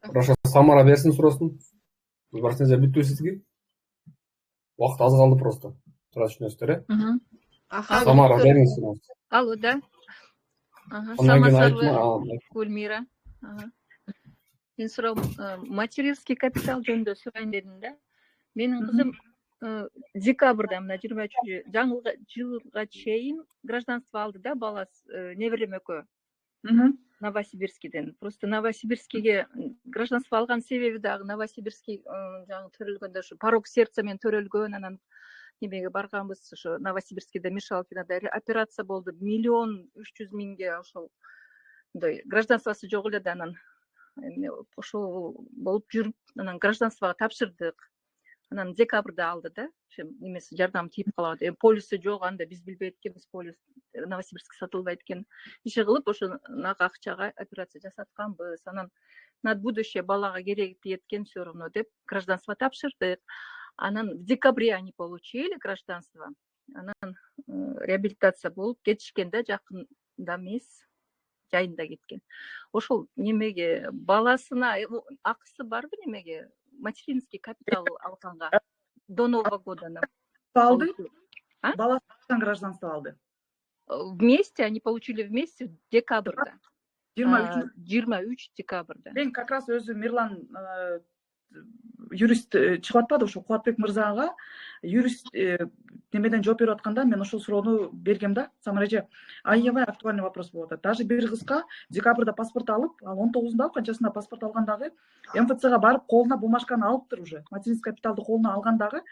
Speaker 1: Хорошо, Самара берсин суроосун. Гүлбарчын эже бүттүбү сизге? Убакыт аз калды просто. Туура түшүнөсүздөр, э? Самара бериңиз суроосун.
Speaker 8: Алло, да. Гүлмира. Мен суроо материнский капитал жөнүндө сурайын дедим да. Менин кызым декабрда мына 23 жаңы жылга чейин гражданство алды да, баласы неберем экөө. Новосибирскиден. Просто Новосибирскиге гражданство алган себеби дагы Новосибирский жаңы төрөлгөндө ушу порог сердца менен төрөлгөн, анан немеге барганбыз, ушу Новосибирскиде Мишалкинада операция болду, 1,3 миллион ошол мындай гражданствосы жок эле да, анан ошол болуп жүрүп, анан гражданствого тапшырдык. Анан декабрда алды да, немеси жардам тийип калат. Полисі жок, анда биз билбейт экенбиз, полис Новосибирск сатылбайт экен. Иши кылып ошонага акчага операция жасатканбыз. Анан на будущее балага керек эткен все равно деп гражданство тапшырдык. Анан в декабре они получили гражданство. Анан реабилитация болуп кетишкен да, жакында эмес. жайында кеткен. Ошол немеге баласына акысы барбы немеге материнский капитал алганга до Нового года?
Speaker 2: Алды. Баласы гражданство алды.
Speaker 8: Вместе они получили вместе в декабрда. 23 декабрда.
Speaker 2: Мен как раз өзү Мирлан юрист чыгып атпады ошо Кубатбек мырзага юрист немеден жооп берип атканда мен ошол суроону бергем да. Самареже аябай актуальный вопрос болуп атат. Даже бир кызга декабрда паспорт алып, ал 19-да канчасында паспорт алгандагы МФЦга барып колуна бумажканы алыптыр уже. Материнский капиталды колуна алгандагы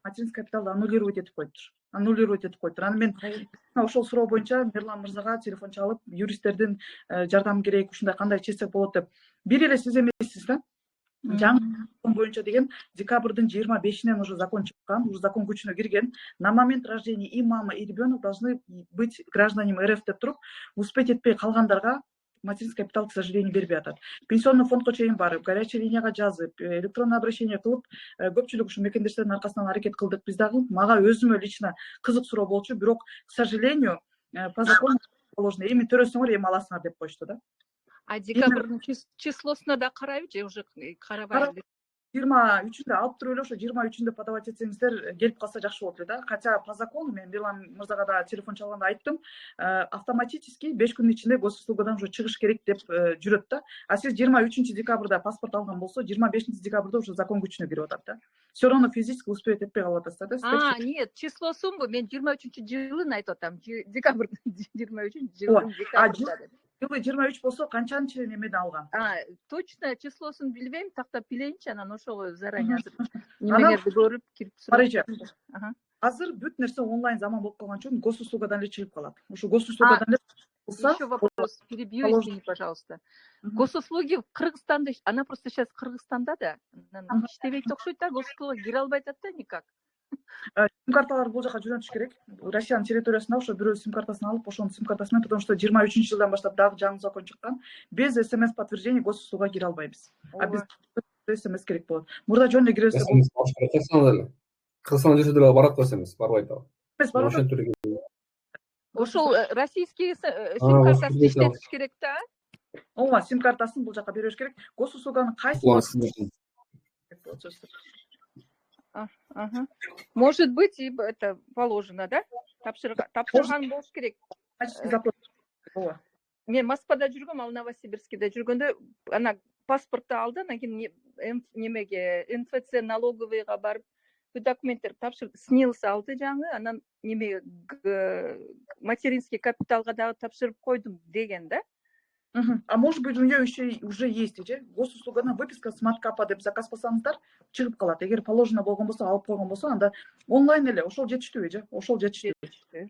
Speaker 2: материнский капиталды аннулировать этип коюптур. Аны мен ошол суроо боюнча Мирлан мырзага телефон чалып, юристтердин жардамы керек, ушундай кандай чечсек болот деп. Бир эле сиз эмессиз да? Жаңы закон боюнча деген декабрдын 25-нен уже закон чыккан, уже закон күчүнө кирген. На момент рождения и мама, и ребенок должны быть гражданами РФ деп туруп, успеть этпей калгандарга материнский капитал, к сожалению, бербей атат. Пенсионный фондко чейин барып, горячая линияга жазып, электронный обращение кылып, көпчүлүк ушу мекендештердин аркасынан аракет кылдык биз дагы. Мага өзүмө лично кызык суроо болчу, бирок, к сожалению, по закону положено, эми төрөсөңөр, эми аласыңар деп коюшту да.
Speaker 8: А декабрдын числосуна да карайбы же уже карабайбы?
Speaker 2: 23-нде алып туруп эле ошо 23-нде подавать этсеңиздер келип калса жакшы болот эле да. Хотя по закону мен Мирлан мырзага да телефон чалганда айттым, автоматически 5 күндүн ичинде госуслугадан уже чыгыш керек деп жүрөт да. А сиз 23 декабрда паспорт алган болсо, 25 декабрда уже закон күчүнө кирип атат да. Все равно физически успеть этпей калып атасыздар да.
Speaker 8: Нет, числосунбу мен 23-жылын айтып атам. Декабрдын 23-жылын декабрда.
Speaker 2: Жылы 23 болсо канчанчы немеден алган?
Speaker 8: Точно числосун билбейм, тактап билейинчи, анан ошого заранее немелерди көрүп кирип сурап.
Speaker 2: Азыр бүт нерсе онлайн заман болуп калган үчүн госуслугадан эле чыгып калат. Ошо госуслугадан эле
Speaker 8: еще вопрос, перебью, извини, пожалуйста. Госуслуги в Кыргызстанда, она просто сейчас Кыргызстанда да, иштебейт окшойт да, госуслуга кире албайт да никак.
Speaker 2: Сим карталар бул жака жөнөтүш керек. Россиянын территориясында ошо бирөө сим картасын алып, ошонун сим картасымен, потому что 23-жылдан баштап дагы жаңы закон чыккан. Без СМС подтверждения госуслуга кире албайбыз. А биз СМС керек болот. Мурда жөн эле кире берсе болот.
Speaker 1: Кыргызстан жүрүшүлөргө барат да СМС, барбайт ал.
Speaker 8: Ошол российский сим картасын иштетиш керек да.
Speaker 2: Ооба, сим картасын бул жака бериш керек. Госуслуганын кайсы
Speaker 8: Может быть, и это положено, да? Тапшырган болуш керек. Мен Москвада жүргөм, ал Новосибирскиде жүргөндө, ана паспортты алды, анан кийин немеге МФЦ налоговыйга барып, документтер тапшырды, СНИЛС алды жаңы, анан неме материнский капиталга дагы тапшырып койдум деген да.
Speaker 2: А может быть, у нее еще уже есть, госуслугадан выписка смарт-капа деп заказ кылсаңыздар чыгып калат. Эгер положено болгон болсо, алып койгон болсо, анда онлайн эле ошол жетиштүүбү, ошол жетиштүү.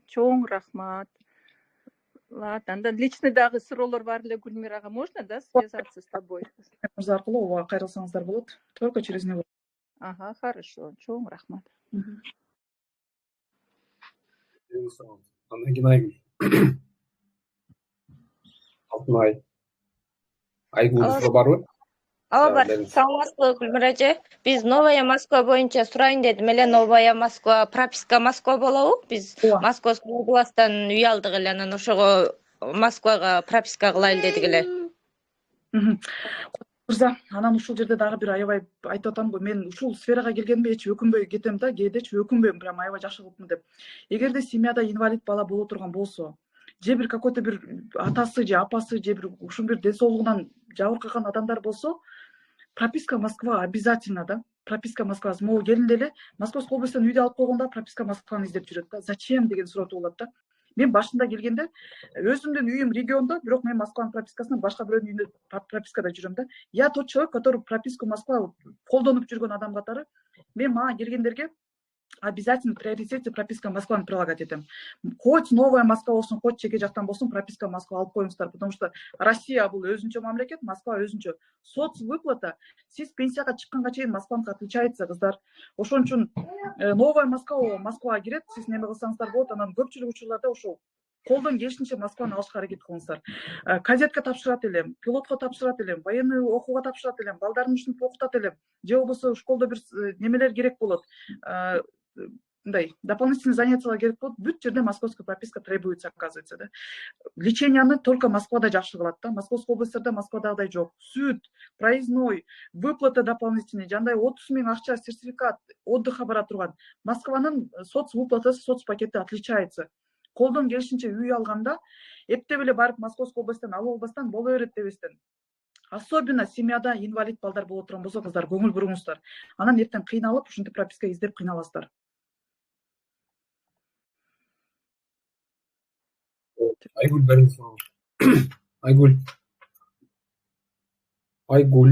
Speaker 8: Чоң рахмат. Ладно, анда личный дагы суроолор бар эле Гүлмирага, можно, да, связаться с тобой?
Speaker 2: Мырза аркылуу ооба кайрылсаңыздар болот. Только через него.
Speaker 8: Хорошо. Чоң рахмат.
Speaker 1: Андан кийин Алтынай. Айгулсуга барбы?
Speaker 9: Ооба бар. Саламатсызбы, Гүлмира эже. Биз Новая Москва боюнча сурайын дедим эле. Новая Москва, прописка Москва болобу? Биз Московский областтан үй алдык эле, анан ошого Москвага прописка кылайлы дедик эле.
Speaker 2: Мырза, анан ушул жерде дагы бир аябай айтып атамбы, мен ушул сферага келгенимде эч өкүнбөй кетем да, кээдечи өкүнбөйм, прям аябай жакшы кылыптым деп. Эгерде семьяда инвалид бала боло турган болсо, же бир какой-то бир атасы же апасы же бир ушун бир ден соолугунан жабыркаган адамдар болсо, прописка Москва обязательно да. Прописка Москва. Могу келинде эле Московской областан үйдө алып койгондо прописка Москваны издеп жүрөт да. Зачем деген суроо туулат да. Мен башында келгенде өзүмдүн үйүм региондо, бирок мен Москванын пропискасынан башка бирөөнүн үйүндө пропискада жүрөм да. Я тот человек, который прописку Москва колдонуп жүргөн адам катары, мен мага келгендерге обязательно приоритете прописка Москваны прилагать этем. Хоть Новая Москва болсун, хоть чеке жактан болсун, прописка Москва алып коюңуздар, потому что Россия бул өзүнчө мамлекет, Москва өзүнчө. Соцвыплата, сиз пенсияга чыкканга чейин Москваныкы отличается, кыздар. Ошон үчүн Новая Москва Москвага кирет, сиз неме кылсаңыздар болот, анан көпчүлүк учурларда ошол колдон келишинче Москваны алышка аракет кылыңыздар. Кадетке тапшырат элем, пилотко тапшырат элем, военный окууга тапшырат элем, балдарын ушинтип окутат элем, же болбосо школдо бир немелер керек болот. мындай дополнительный занятиялар керек болот. Бүт жерде московская прописка требуется, оказывается, да. Леченияны только Москвада жакшы кылат да. Московский областьтарда Москвадагыдай жок. Сүт, проездной, выплата дополнительный, жандай 30 000 акча, сертификат, отдыхка бара турган. Москванын соц выплатасы, соц пакети отличается. Колдон келишинче үй алганда эптеп эле барып Московский областьтан алып албастан боло берет дебестен. Особенно семьяда инвалид балдар боло турган болсо, кыздар көңүл буруңуздар. Анан эртең кыйналып, ушинтип прописка издеп кыйналасыздар.
Speaker 1: Айгүл бериңиз сураңыз. Айгүл.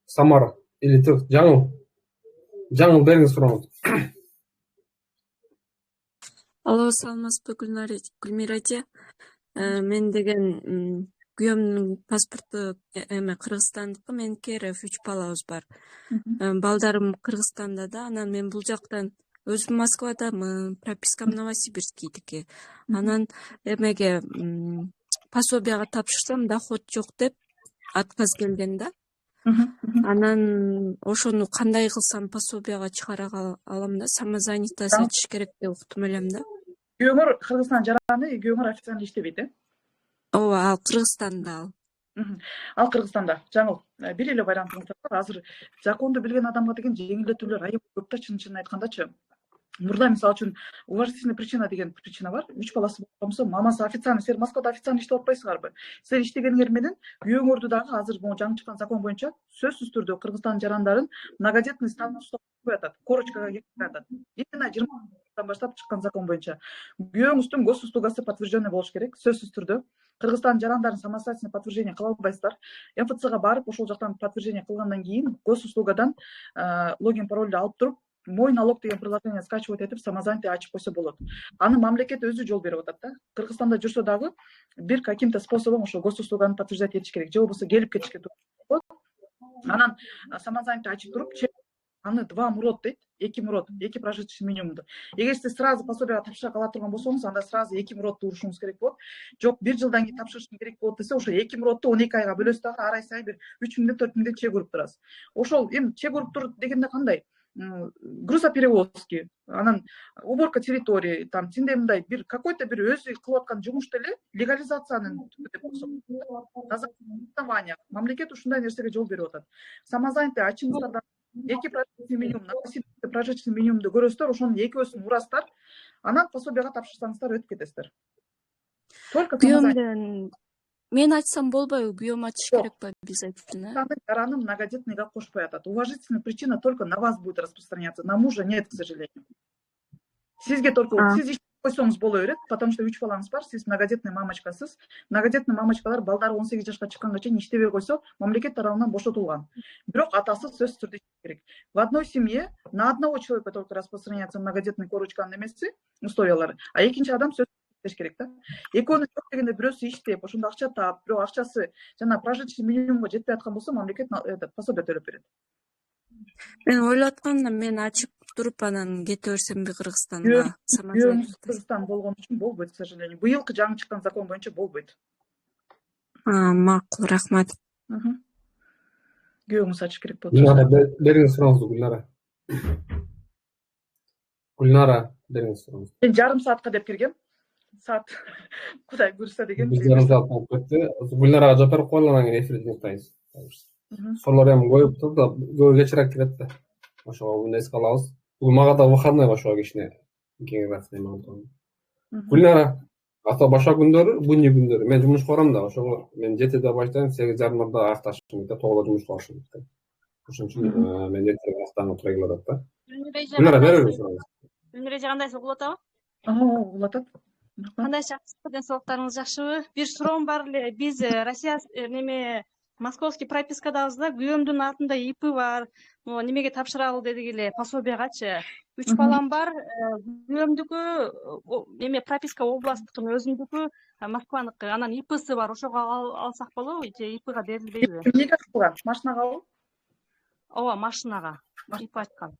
Speaker 1: Самара. Или жаңыл бериңиз сураңыз.
Speaker 10: Алло, саламатсызбы Гүлмира эже. Мен деген күйөөмдүн паспорту Кыргызстандыкы, меники РФ 3 балабыз бар. Балдарым Кыргызстанда да, анан мен бул жактан өзүм Москвадамын, пропискам Новосибирскийдики. Анан эмеге пособияга тапшырсам доход жок деп отказ келген да. Анан ошону кандай кылсам пособияга чыгара алам да, самозанятость ачыш керек деп уктум элем да.
Speaker 2: Күйөөңөр Кыргызстан жараны, күйөөңөр официально иштебейт, э?
Speaker 10: Ооба, ал Кыргызстанда ал.
Speaker 2: Ал Кыргызстанда. Жаңыл, бир эле вариантыңыз бар. Азыр законду билген адамга деген жеңилдетүүлөр айып көп да, чын айткандачы. Мурда мисалы үчүн уважительная причина деген причина бар. 3 баласы болсо, мамасы официально, силер Москвада официально иштеп атпайсыздарбы? Силер иштегениңер менен күйөөңөрдү дагы азыр бул жаңы чыккан закон боюнча сөзсүз түрдө Кыргызстан жарандарын многодетный статуста коюп корочкага кирип атат. Именно 20 баштап чыккан закон боюнча күйөөңүздүн госуслугасы подтвержденный болуш керек, сөзсүз түрдө. Кыргызстан жарандарын самостоятельное подтверждение кыла албайсыздар. МФЦга барып, ошол жактан подтверждение кылгандан кийин госуслугадан логин парольду алып туруп, мой налог деген приложение скачивать этип, самозанятый ачып койсо болот. Аны мамлекет өзү жол берип атат да. Кыргызстанда жүрсө дагы бир каким-то способом ошо госуслуганы подтверждать этиш керек. Же болбосо келип кетишке болот. Анан самозанятый ачып туруп, аны 2 мурот дейт, 2 мурот, 2 прожиточный минимумду. Эгер сиз сразу пособияга тапшыра кала турган болсоңуз, анда сразу 2 муротду урушуңуз керек болот. Жок, 1 жылдан кийин тапшырышым керек болот десе, ошо 2 муротту 12 айга бөлөсүз дагы ар ай сайын бир 3 000 4 000 чек уруп турасыз. Ошол эми чек уруп туруп дегенде кандай? Грузоперевозки, анан уборка территории, там тиндей мындай бир какой-то бир өзү кылып аткан жумуш деле легализациянын деп основания. Мамлекет ушундай нерсеге жол берип атат. Самозанятый ачыңыздардан 2 прожиточный минимум, прожиточный минимумду көрөсүздөр, ошонун экөөсүн урасыздар, анан пособияга тапшырсаңыздар өтүп кетесиздер. Только
Speaker 10: күйөөмдөн мен ачсам болбойбу, күйөөм ачыш керек ба обязательно?
Speaker 2: Жараны многодетныйга кошпой атат. Уважительная причина только на вас будет распространяться, на мужа нет, к сожалению. Сизге только сиз иштеп койсоңуз боло берет, потому что 3 балаңыз бар, сиз многодетный мамочкасыз. Многодетный мамочкалар балдары 18 жашка чыкканга чейин иштебей койсо, мамлекет тарабынан бошотулган. Бирок атасы сөзсүз түрдө иштеш керек. В одной семье на одного человека только распространяется многодетный корочканын эмеси, условиялары, а экинчи адам сөзсүз керек да. Экөөнү жок дегенде бирөөсү иштеп, ошондо акча таап, бирок акчасы жана прожиточный минимумга жетпей аткан болсо, мамлекет пособие төлөп берет.
Speaker 10: Мен ойлоп аткандым, мен ачып туруп анан кете берсемби Кыргызстанга?
Speaker 2: Кыргызстан болгон үчүн болбойт, к сожалению. Быйылкы жаңы чыккан закон боюнча болбойт.
Speaker 10: Макул, рахмат.
Speaker 2: Күйөөңүз ачыш керек болот.
Speaker 1: Гүлнара, бериңиз сураңызды, Гүлнара. Гүлнара, бериңиз сураңызды.
Speaker 2: Мен жарым саатка деп киргем. Саат Кудай буйрса деген.
Speaker 1: Биз жарым саат болуп кетти. Гүлнарага жооп берип коелу, анан кийин эфирди тыңдайбыз. Сорлор эми коюп туруп да көбү кечирээк кирет да. Ошого муну эске алабыз. Бул мага да выходной ошого кичине кеңираак. Гүлнара, ата башка күндөрү, будний күндөрү мен жумушка барам да, ошого мен 7-де баштайм, 8:30 акташым керек, 9-да жумушка барышым керек. Ошон үчүн мен эртең актанып тура келип атат да. Гүлнара, бериңиз.
Speaker 11: Гүлнара эже кандай угулуп атабы?
Speaker 2: Угулуп атат.
Speaker 11: Кандай денсаулыктарыңыз жакшыбы? Бир суроом бар эле. Биз Россия неме московский пропискадабыз да, күйөөмдүн атында ИП бар. Немеге тапшыралы дедик эле, пособиягачы. 3 балам бар. Күйөөмдүкү неме прописка областтыкын, өзүмдүкү Москваныкы. Анан ИПсы бар. Ошого алсак болобу же ИПга берилбейби?
Speaker 2: Эмнеге алган? Машинага алып?
Speaker 11: Ооба, машинага. ИП ачкан.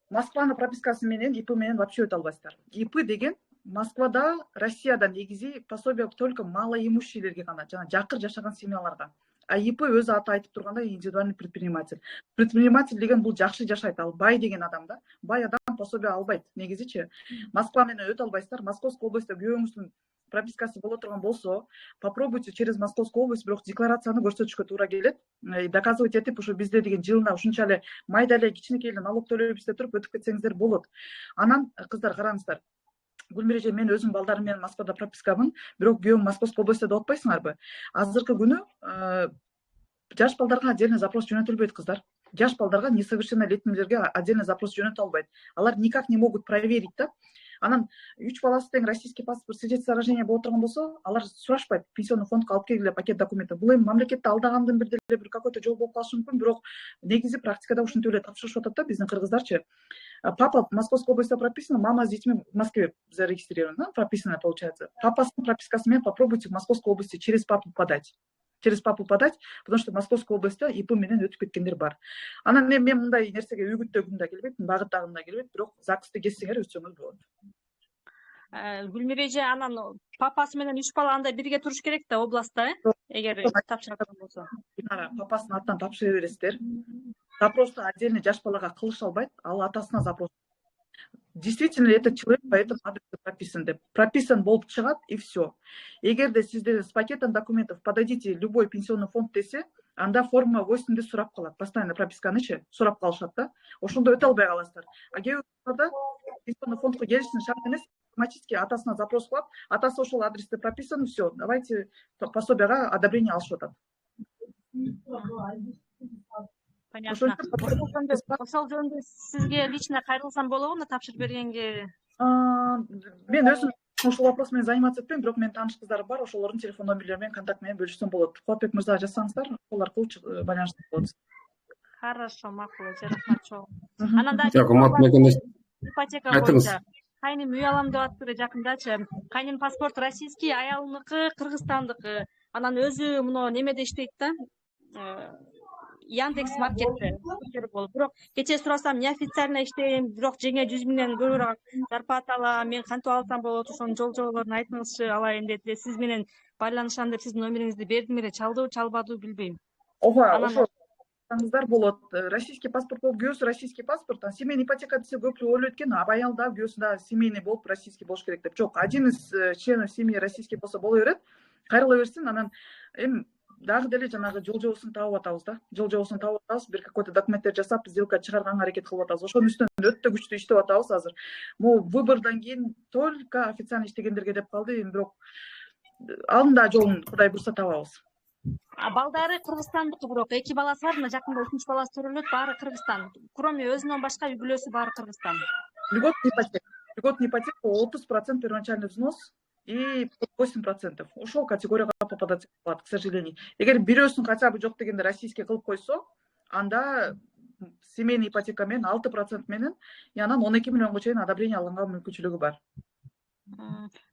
Speaker 2: Москванын пропискасы менен ИП менен вообще өтө албайсыздар. ИП деген Москвада, Россияда негизи пособие только малоимущийлерге гана, жана жакыр жашаган семьяларга. А ИП өзү аты айтып тургандай индивидуальный предприниматель. Предприниматель деген бул жакшы жашайт, ал бай деген адам да. Бай адам пособие албайт негизичи. Москва менен өтө албайсыздар. Московская областьта күйөөңүздүн пропискасы боло турган болсо, попробуйте через Московскую область бирок декларацияны көрсөтүшкө туура келет. Доказывать этип, ушу бизде деген жылына ушунча эле майда эле кичинекей эле налог төлөйбүз деп туруп өтүп кетсеңиздер болот. Анан кыздар караңыздар. Гүлмира эже, мен өзүм балдарым менен Москвада пропискамын, бирок күйөөм Московская областьта деп атпайсыңарбы? Азыркы күнү жаш балдарга отдельно запрос жөнөтүлбөйт кыздар. Жаш балдарга несовершеннолетнийлерге отдельно запрос жөнөтө албайт. Алар никак не могут проверить да. Анан 3 баласы тең российский паспорт, свидетельство о рождении боло турган болсо, алар сурашпайт пенсионный фондко алып келгиле пакет документти. Бул эми мамлекетте алдагандын бир деле бир какой-то жол болуп калышы мүмкүн, бирок негизи практикада ушинтип эле тапшырышып атат да биздин кыргыздарчы. Папа в Московской области прописан, мама с детьми в Москве зарегистрирована, прописана получается. Папасынын пропискасы менен попробуйте в Московской области через папу подать. Через папу подать, потому что Московская областьта ИП менен өтүп кеткендер бар. Анан мен мындай нерсеге үгүттөгүм да келбейт, багыттагым да келбейт, бирок ЗАГСты кезсеңер өтсөңүз болот.
Speaker 11: Гүлмира эже, анан папасы менен 3 бала андай бирге туруш керек да областта, эгер тапшырган болсо.
Speaker 2: Папасынын атынан тапшыра бересиздер. Запросту отдельно жаш балага кылыша албайт, ал атасына запрос. Действительно этот человек по этому адресу прописан деп. Прописан болуп чыгат и все. Эгерде сиздер с пакетом документов подадите любой пенсионный фонд десе, анда форма 8 сурап калат. Постоянно прописканычы сурап калышат да. Ошондо өтө албай каласыздар. А кээ бирде пенсионный фондко келишин шарт эмес, автоматически атасына запрос кылып, атасы ошол адресте прописан, все, давайте пособияга одобрение алышып атат.
Speaker 11: Понятно. Ошол жөнүндө сизге лично кайрылсам болобу, тапшырып бергенге?
Speaker 2: Мен өзүм ошол вопрос менен заниматься этпейм, бирок менин тааныш кыздарым бар, ошолордун телефон номерлери менен, контакт менен бөлүшсөм болот. Кубатбек мырзага жазсаңыздар, ошол аркылуу байланыштырып болот.
Speaker 11: Хорошо, макул, рахмат чоң. Анан дагы ипотека боюнча кайним үй алам деп атты жакындачы. Кайним паспорт российский, аялыныкы кыргызстандыкы. Анан өзү муну немеде иштейт да. Яндекс маркетте болуп. Бирок кечээ сурасам, неофициально иштейм, бирок жеңе 100 миңден көбүрөөк зарплата алам, мен кантип алсам болот, ошонун жол-жоболорун айтыңызчы, алайын деп сиз менен байланышам деп сиздин номериңизди бердим эле, чалдыбы, чалбадыбы билбейм.
Speaker 2: Ошо болот. Российский паспорт болуп, күйөөсү российский паспорт, семейный ипотека десе көпчүлүк ойлойт экен, аял да, күйөөсү да семейный болуп, российский болуш керек деп. Жок, один из членов семьи российский болсо боло берет, кайрыла берсин. Анан эми дагы деле жанагы жол-жобосун таап атабыз да. Жол-жобосун таап атабыз, бир какой-то документтер жасап, сделка чыгарганга аракет кылып атабыз. Ошонун үстүнөн өтө күчтүү иштеп атабыз азыр. Могу выбордон кийин только официально иштегендерге деп калды, эми бирок анын да жолун Кудай бурса табабыз.
Speaker 11: Балдары Кыргызстандыкы, бирок 2 баласы бар, жакында 3 баласы төрөлөт, баары Кыргызстан. Кроме өзүнөн башка үй бүлөсү баары Кыргызстан.
Speaker 2: Льготный ипотека 30% первоначальный взнос и 8%. Ошол категорияга попадать кылат, к сожалению. Эгер бирөөсүн хотя бы жок дегенде российский кылып койсо, анда семейный ипотека менен 6% менен, и анан 12 миллионго чейин одобрение алганга мүмкүнчүлүгү бар.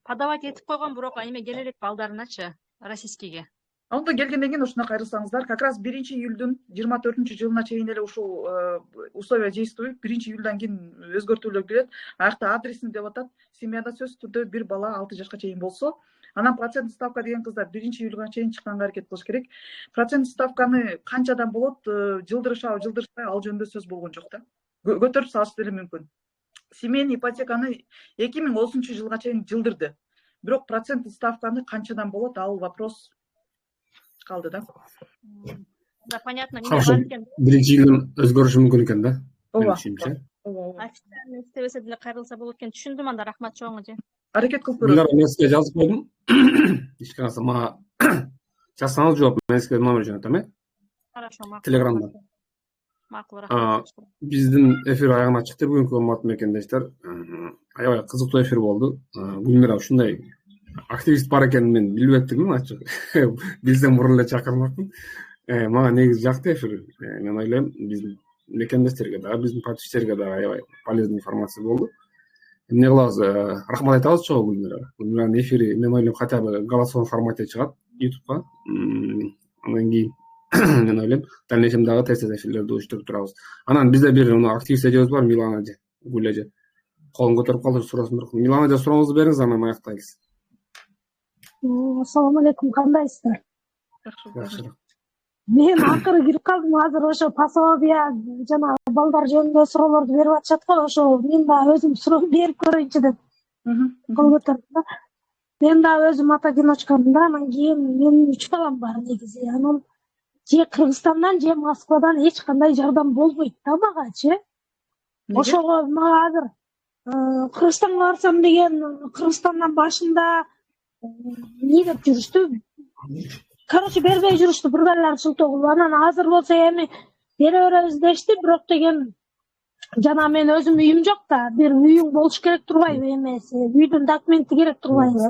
Speaker 11: Подавать этип койгон, бирок эме келе элек балдарыначы российскийге.
Speaker 2: Анда келгенден кийин ушуна кайрылсаңыздар, как раз 1-июлдун 24-жылына чейин эле ушул условия действует. 1-июлдан кийин өзгөртүүлөр келет. Аякта адресин деп атат. Семьяда сөзсүз түрдө бир бала 6 жашка чейин болсо, анан процент ставка деген кыздар 1-июлга чейин чыкканга аракет кылыш керек. Процент ставканы канчадан болот, жылдырышабы, жылдырышпай, ал жөнүндө сөз болгон жок да. Көтөрүп салыш деле мүмкүн. Семейный ипотеканы 2030-жылга чейин жылдырды. Бирок процент ставканы канчадан болот, ал вопрос калды да.
Speaker 11: Да, понятно.
Speaker 1: Биринчи жылдан өзгөрүшү мүмкүн экен да.
Speaker 11: Официально иштебесе деле кайрылса болот экен. Түшүндүм анда, рахмат чоң эже.
Speaker 2: Аракет кылып көрөм.
Speaker 1: Мен сизге жазып койдум. Эч кандай мага жазсаңыз жооп, мен сизге номер жөнөтөм,
Speaker 11: Хорошо, макул.
Speaker 1: Телеграмдан.
Speaker 11: Макул, рахмат.
Speaker 1: Биздин эфир аягына чыкты бүгүнкү урматтуу мекендештер. Аябай кызыктуу эфир болду. Гүлмира ушундай активист бар экенин мен билбептимин, ачык. Билсем мурун эле чакырмакмын. Мага негизи жакты эфир. Мен ойлойм, биздин мекендештерге дагы, биздин подписчиктерге дагы аябай полезный информация болду. Эмне кылабыз? Рахмат айтабыз чоң Гүлмира. Гүлмиранын эфири мен ойлойм хотя бы голосовой форматте чыгат YouTube'га. Андан кийин мен ойлойм дальнейшем дагы тез эфирлерди уюштуруп турабыз. Анан бизде бир активист эжебиз бар, Милана эже, Гүл эже. Колун көтөрүп калды, сурасын бир. Милана эже, сурооңузду бериңиз, анан аяктайбыз.
Speaker 12: Assalamu alaikum, кандайсыздар?
Speaker 1: Жакшы.
Speaker 12: мен акыры кирип калдым. Азыр ошо пособия жана балдар жөнүндө суроолорду берип атышат го. Ошо мен да өзүм суроо берип көрөйүнчү деп кол көтөрдүм да. Мен да өзүм ата одиночкамын да. Анан кийин менин 3 балам бар негизи. Анан же Кыргызстандан же Москвадан эч кандай жардам болбойт да магачы. Ошого мага азыр Кыргызстанга барсам деген Кыргызстандан башында эмне деп жүрүштү? Короче, бербей жүрүштү, бир балдар шылтоо кылып. Анан азыр болсо эми бере беребиз дешти, бирок деген жана мен өзүм үйүм жок да. Бир үйүң болуш керек турбайбы эмеси? Үйдүн документи керек турбайбы?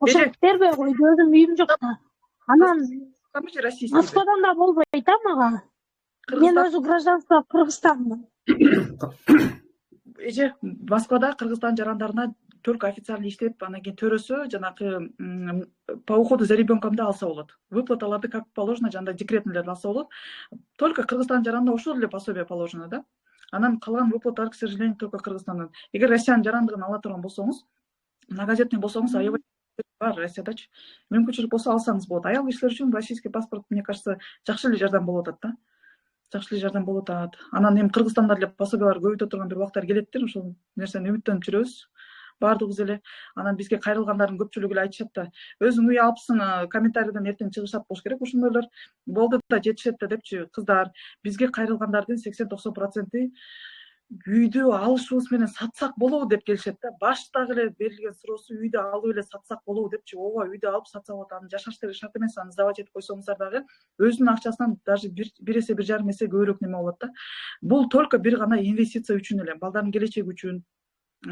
Speaker 12: Ошо бербей койду, өзүм үйүм жок да. Анан Москвадан да болбойт да мага. Мен өзү гражданство Кыргызстандын.
Speaker 2: Эже Москвада Кыргызстан жарандарына только официально иштеп, анан кийин төрөсө жанагы по уходу за ребенкомду алса болот. Выплаталарды как положено, жана декретныйлерди алса болот. Только Кыргызстан жаранына ошол эле пособие положено да. Анан калган выплаталар, к сожалению, только Кыргызстандан. Эгер Россиянын жарандыгын ала турган болсоңуз, многодетный болсоңуз, аябай бар Россиядачы. Мүмкүнчүлүк болсо алсаңыз болот. Аял кишилер үчүн российский паспорт, мне кажется, жакшы эле жардам болуп атат да. Жакшы эле жардам болуп атат. Анан эми Кыргызстанда эле пособиялар көбөйтө турган бир убактар келеттир. Ошол нерсени үмүттөнүп жүрөбүз. Бардыгыбыз эле. Анан бизге кайрылгандардын көпчүлүгү эле айтышат да. Өзүң үй алыпсың, комментарийден эртең чыгышат болуш керек. Ошондойлор болду да, жетишет да депчи. Кыздар, бизге кайрылгандардын 80-90% үйдү алышыбыз менен сатсак болобу деп келишет да. Баштагы эле берилген суроосу үйдү алып эле сатсак болобу депчи. Ооба, үйдү алып сатса болот. Анын жашаштыгы шарт эмес, аны сдавать этип койсоңуздар дагы өзүнүн акчасынан даже 1,5 эсе көбүрөөк неме болот да. Бул только бир гана инвестиция үчүн эле, балдардын келечеги үчүн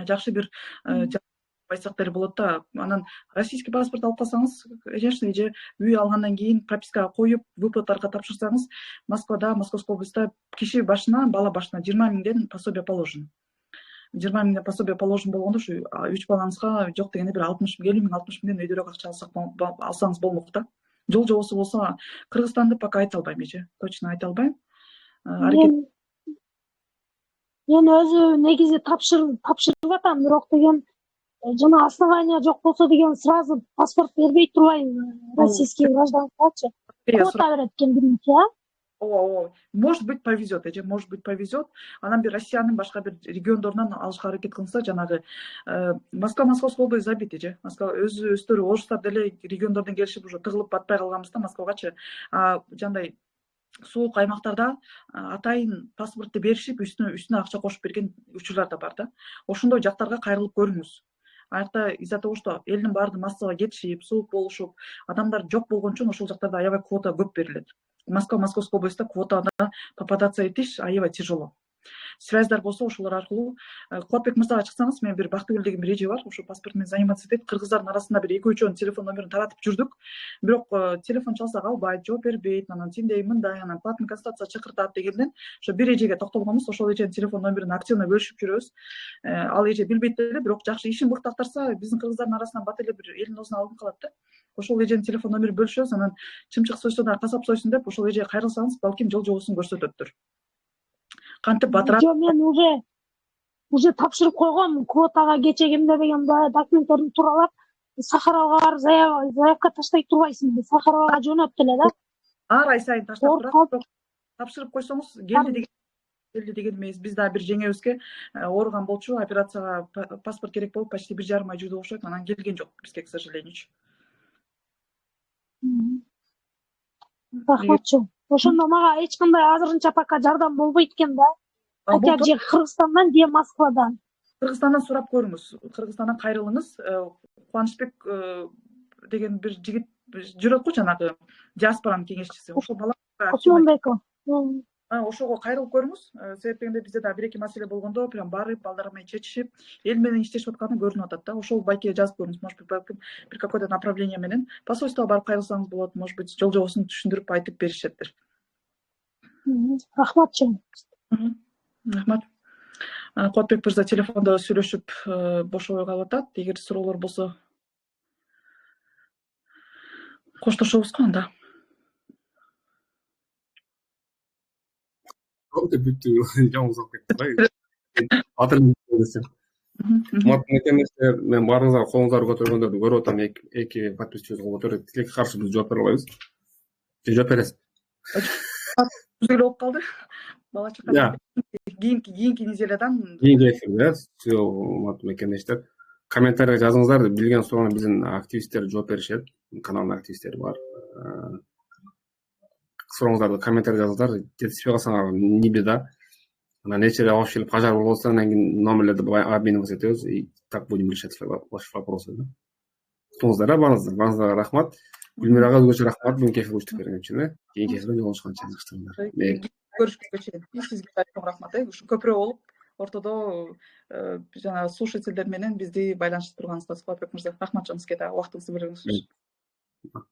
Speaker 2: жакшы бир байсак деле болот да. Анан российский паспорт алып калсаңыз, конечно, же үй алгандан кийин пропискага коюп, выплаталарга тапшырсаңыз, Москвада, Московской областта киши башына, бала башына 20 миңден пособие положено. 20 миңден пособие положено болгондо ушу 3 балаңызга жок дегенде бир 50 миңден өйдөрөөк акча алсаңыз болмок да. Жол жобосу болсо Кыргызстанды пока айта албайм эже. Точно айта албайм.
Speaker 12: Мен өзү негизи тапшырып атам, бирок деген жана основания жок болсо деген сразу паспорт бербей турбайбы российский гражданствачы. Квота берет экен биринчи, а?
Speaker 2: Ооба. Может быть, повезет, эже, может быть, повезет. Анан бир Россиянын башка бир региондорунан алышка аракет кылынса, жанагы Москва, Московская область забит, эже. Москва өздөрү орустар деле региондордон келишип уже тыгылып батпай калганбыз да Москвагачы. Жандай суук аймактарда атайын паспортты беришип, үстүнө акча кошуп берген учурлар да бар да. Ошондой жактарга кайрылып көрүңүз. Аякта из-за того, что элдин баары массага кетишип, суук болушуп, адамдар жок болгон үчүн ошол жактарда аябай квота көп берилет. Москва, Московская областьта квотада попадаться этиш аябай тяжело. Связьдар болсо ошолор аркылуу Кубатбек мырзага чыксаңыз, мен бир Бактыгүл деген бир эже бар, ошо паспорт менен заниматься этет. Кыргыздардын арасында бир 2-3 телефон номерин таратып жүрдүк. Бирок телефон чалсак албайт, жооп бербейт, анан тиндей мындай, анан платный консультация чакыртат дегенден ошо бир эжеге токтолгонбуз. Ошол эженин телефон номерин активно бөлүшүп жүрөбүз. Ал эже билбейт эле, бирок жакшы ишин бык тактарса, биздин кыргыздардын арасынан бат эле бир элдин оозуна алынып калат да. Ошол эженин телефон номерин бөлүшөбүз, анан чымчык сойсо да касап сойсун деп ошол эжеге кайрылсаңыз, балким жол жобосун көрсөтөттүр. Кантип батырат?
Speaker 12: Жок, мен уже тапшырып койгом, квотага кечегимде деген документтерди туралап, Сахарова барып заявка таштай турбайсың, Сахаровага жөнөп деле да.
Speaker 2: Ар ай сайын таштап турат. Тапшырып койсоңуз, келди деген эмес. Биз да бир жеңебизге ооруган болчу, операцияга паспорт керек болуп, почти 1,5 ай жүрдү окшойт, анан келген жок бизге, к сожалению.
Speaker 12: Рахматчы. Ошондо мага эч кандай азырынча пока жардам болбойт экен да. Хотя же Кыргызстандан, же Москвадан.
Speaker 2: Кыргызстандан сурап көрүңүз. Кыргызстандан кайрылыңыз. Кубанычбек деген бир жигит жүрөт го, жанагы диаспоранын кеңешчиси. Ошол бала
Speaker 12: Осмонбеков.
Speaker 2: Ошого кайрылып көрүңүз. Себеп дегенде бизде да 1-2 маселе болгондо прям барып, балдар менен чечишип, эл менен иштешип атканы көрүнүп атат да. Ошол байке жазып көрүңүз. Может быть, бир какое-то направление менен посольствого барып кайрылсаңыз болот. Может быть, жол жобосун түшүндүрүп айтып беришеттир.
Speaker 12: Рахматчы.
Speaker 2: Рахмат. Кубатбек мырза телефондо сүйлөшүп бошобой калып атат. Эгер суроолор болсо коштошобуз го анда.
Speaker 1: Бүттү, жаңы узап кетти. Атырын десем. Мен баарыңызга колуңуздарды көтөргөндөрдү көрүп атам, эки подписчибиз көтөрүп, тилекке каршы биз жооп бере албайбыз. Жооп бересиз.
Speaker 2: Üzülüp болуп калды. Бала чакасы кийинки неделядан
Speaker 1: кийинки эфирде все мекендештер комментарийге жазыңыздар, билген суроону биздин активисттер жооп беришет, каналдын активисттери бар. Сурооңуздарды комментарийге жазыңыздар, жетишпей калсаңар не беда. Нечере алып келип пожар болсо, анан кийин номерлерди обменивать этебиз и так будем решать ваши вопросы. Туңуздар, барыңыздарга рахмат. Гүлмирага өзгөчө рахмат бүгүнкү эфирге учтуп берген үчүн. Кийинки эфирде жолугушканча
Speaker 2: көрүшкөнгө чейин сизге да рахмат. Ушу көпүрө болуп ортодо жана слушательдер менен бизди байланыштырганыңызга Сапарбек мырза рахмат жана сизге да убактыңызды бергениңиз үчүн.